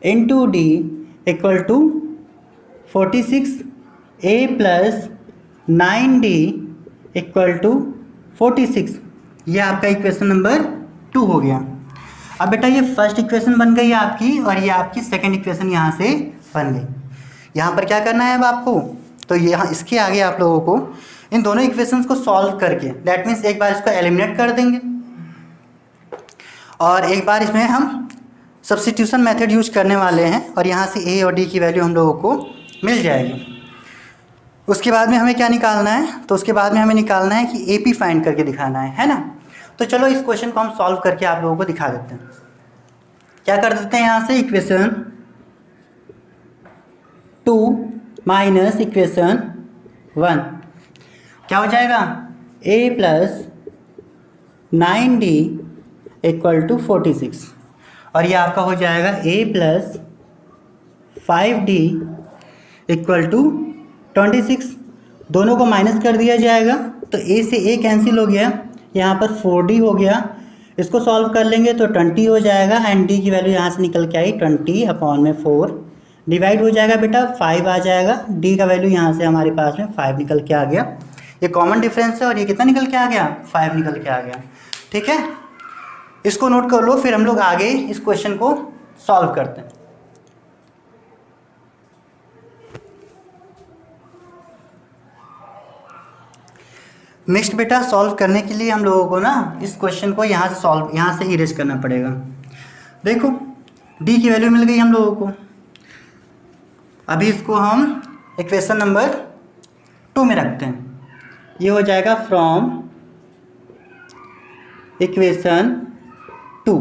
into D equal to 46, a plus 9d equal to 46। ये आपका इक्वेशन नंबर 2 हो गया। अब बेटा ये फर्स्ट इक्वेशन बन गई आपकी और ये आपकी सेकंड इक्वेशन यहाँ से बन गई। यहाँ पर क्या करना है अब आपको, तो यहाँ इसके आगे आप लोगों को इन दोनों इक्वेशंस को सॉल्व करके, दैट मीन्स एक बार इसको एलिमिनेट कर देंगे और एक बार इसमें हम सब्स्टिट्यूशन मेथड यूज करने वाले हैं और यहाँ से ए और डी की वैल्यू हम लोगों को मिल जाएगी। उसके बाद में हमें क्या निकालना है, तो उसके बाद में हमें निकालना है कि ए पी फाइंड करके दिखाना है ना। तो चलो इस क्वेश्चन को हम सॉल्व करके आप लोगों को दिखा देते हैं। क्या कर देते हैं, यहाँ से इक्वेशन 2 माइनस इक्वेशन 1 क्या हो जाएगा, a plus 9d equal to 46 और ये आपका हो जाएगा a plus 5d equal to 26। दोनों को माइनस कर दिया जाएगा तो a से a कैंसिल हो गया, यहाँ पर 4d हो गया। इसको सॉल्व कर लेंगे तो 20 हो जाएगा एंड d की वैल्यू यहाँ से निकल के आई 20/4 डिवाइड हो जाएगा बेटा 5 आ जाएगा, d का वैल्यू यहाँ से हमारे पास में 5 निकल के आ गया। ये कॉमन डिफरेंस है और ये कितना निकल के आ गया, 5 निकल के आ गया। ठीक है, इसको नोट कर लो, फिर हम लोग आगे इस क्वेश्चन को सॉल्व करते हैं। नेक्स्ट बेटा सॉल्व करने के लिए हम लोगों को ना इस क्वेश्चन को यहाँ से इरेज करना पड़ेगा। देखो d की वैल्यू मिल गई हम लोगों को, अभी इसको हम इक्वेशन नंबर 2 में रखते हैं। ये हो जाएगा फ्रॉम इक्वेशन 2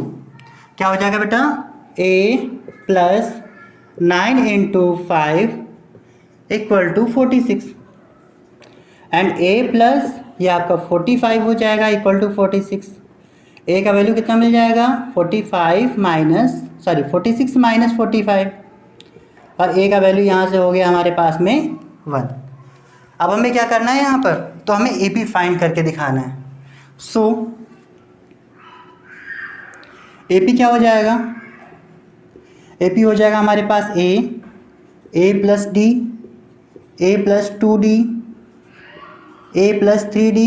क्या हो जाएगा बेटा, a plus 9 into 5 equal to 46 and a plus ये आपका 45 हो जाएगा इक्वल टू 46। a का वैल्यू कितना मिल जाएगा, 46 माइनस 45 और a का वैल्यू यहाँ से हो गया हमारे पास में 1। अब हमें क्या करना है यहाँ पर, तो हमें ए पी फाइंड करके दिखाना है। सो ए पी क्या हो जाएगा, ए पी हो जाएगा हमारे पास ए प्लस डी, ए प्लस 2d, ए प्लस 3d।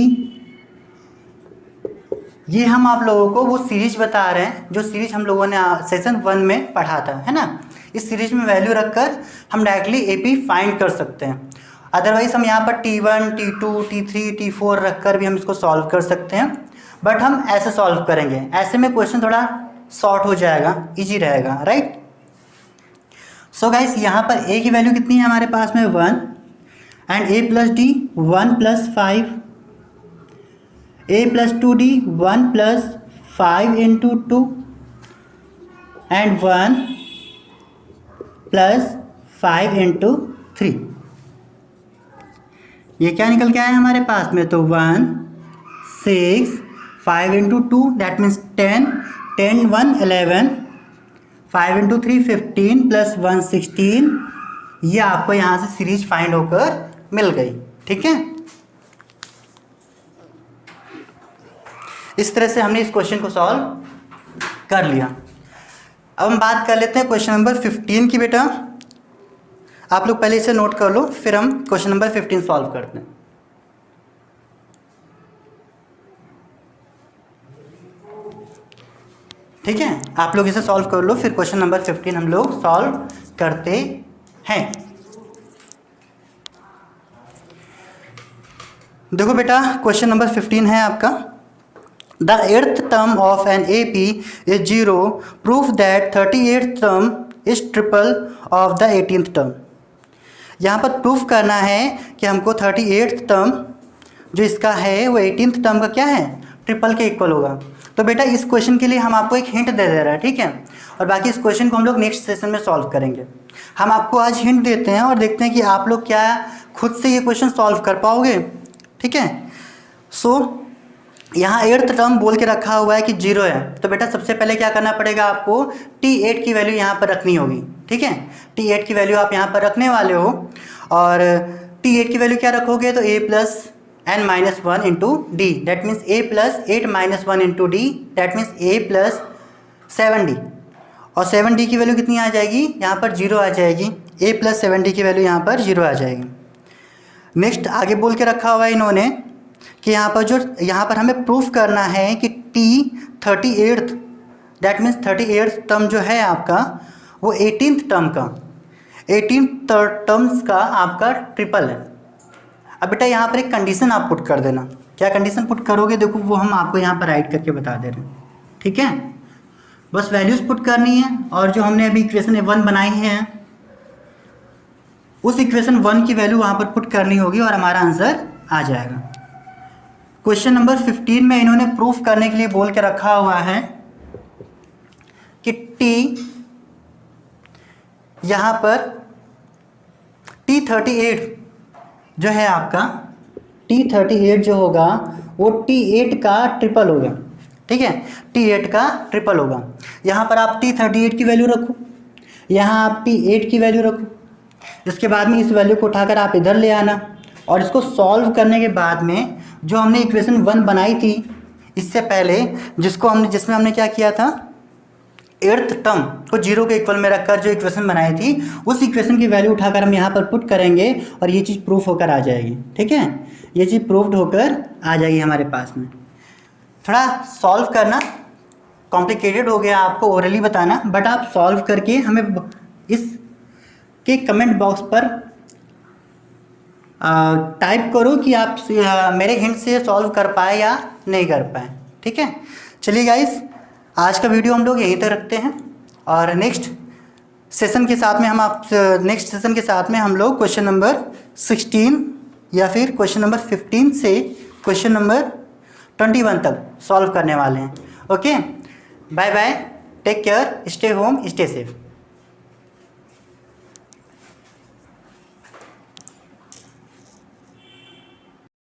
ये हम आप लोगों को वो सीरीज बता रहे हैं जो सीरीज हम लोगों ने सेशन 1 में पढ़ा था, है ना। इस सीरीज में वैल्यू रखकर हम डायरेक्टली ए पी फाइंड कर सकते हैं। अदरवाइज हम यहाँ पर T1, T2, T3, T4 रखकर भी हम इसको सॉल्व कर सकते हैं, बट हम ऐसे सॉल्व करेंगे। ऐसे में क्वेश्चन थोड़ा शॉर्ट हो जाएगा, इजी रहेगा, राइट। सो गाइस यहाँ पर a की वैल्यू कितनी है हमारे पास में 1 and a plus D 1 plus 5, a plus 2d 1 plus 5 into 2 and 1 plus 5 into 3। ये क्या निकल के आया हमारे पास में, तो 1 6 5 into 2 that means 10 1 11 5 into 3 15 plus 1 16। ये आपको यहाँ से सीरीज फाइंड होकर मिल गई। ठीक है, इस तरह से हमने इस क्वेश्चन को सॉल्व कर लिया। अब हम बात कर लेते हैं क्वेश्चन नंबर 15 की। बेटा आप लोग पहले इसे नोट कर लो, फिर हम क्वेश्चन नंबर 15 सॉल्व करते हैं। ठीक है, आप लोग इसे सॉल्व कर लो, फिर क्वेश्चन नंबर 15 हम लोग सॉल्व करते हैं। देखो बेटा क्वेश्चन नंबर 15 है आपका, the 8th term of an A P is 0, proof that 38th term is triple of the 18th term. यहाँ पर प्रूफ करना है कि हमको 38th टर्म जो इसका है वो 18th टर्म का क्या है, ट्रिपल के इक्वल होगा। तो बेटा इस क्वेश्चन के लिए हम आपको एक हिंट दे रहे हैं, ठीक है, और बाकी इस क्वेश्चन को हम लोग नेक्स्ट सेशन में सॉल्व करेंगे। हम आपको आज हिंट देते हैं और देखते हैं कि आप लोग क्या खुद से ये क्वेश्चन सॉल्व कर पाओगे। ठीक है, सो यहाँ 8th टर्म बोल के रखा हुआ है कि 0 है, तो बेटा सबसे पहले क्या करना पड़ेगा आपको, T8 की वैल्यू यहाँ पर रखनी होगी। ठीक है, T8 की वैल्यू आप यहाँ पर रखने वाले हो और T8 की वैल्यू क्या रखोगे, तो a plus n minus 1 into D that means a plus 8 minus 1 into D that means a plus 7d और 7d की वैल्यू कितनी आ जाएगी, यहाँ पर 0 आ जाएगी। a प्लस 7d की वैल्यू यहाँ पर 0 आ जाएगी। नेक्स्ट आगे बोल के रखा हुआ है इन्होंने कि यहाँ पर हमें प्रूफ करना है कि दैट मीन्स 38th टर्म जो है आपका वो 18th टर्म का 18 टर्म्स का आपका ट्रिपल है। अब बेटा यहाँ पर एक कंडीशन आप पुट कर देना। क्या कंडीशन पुट करोगे देखो वो हम आपको यहाँ पर राइट करके बता दे रहे हैं, ठीक है। बस वैल्यूज़ पुट करनी है और जो हमने अभी इक्वेशन 1 बनाई है उस इक्वेशन 1 की वैल्यू वहाँ पर पुट करनी होगी और हमारा आंसर आ जाएगा। क्वेश्चन नंबर 15 में इन्होंने प्रूफ करने के लिए बोल के रखा हुआ है कि t यहाँ पर T38 जो है आपका T38 जो होगा वो T8 का ट्रिपल होगा, ठीक है। T8 का ट्रिपल होगा। यहाँ पर आप T38 की वैल्यू रखो, यहाँ आप T8 की वैल्यू रखो, इसके बाद में इस वैल्यू को उठाकर आप इधर ले आना और इसको सॉल्व करने के बाद में जो हमने इक्वेशन 1 बनाई थी इससे पहले जिसमें हमने क्या किया था, 8th टर्म को 0 के इक्वल में रखकर जो इक्वेशन बनाई थी उस इक्वेशन की वैल्यू उठाकर हम यहाँ पर पुट करेंगे और ये चीज़ प्रूफ होकर आ जाएगी, ठीक है। ये चीज़ प्रूफ्ड होकर आ जाएगी हमारे पास में। थोड़ा सॉल्व करना कॉम्प्लिकेटेड हो गया, आपको ओरली बताना, बट आप सॉल्व करके हमें इस के कमेंट बॉक्स पर टाइप करो कि आप मेरे हिंट से सॉल्व कर पाए या नहीं कर पाए, ठीक है। चलिए गाइस, आज का वीडियो हम लोग यहीं तक रखते हैं और नेक्स्ट सेशन के साथ में हम लोग क्वेश्चन नंबर 16 या फिर क्वेश्चन नंबर 15 से क्वेश्चन नंबर 21 तक सॉल्व करने वाले हैं। Okay, bye bye, take care, stay home, stay safe.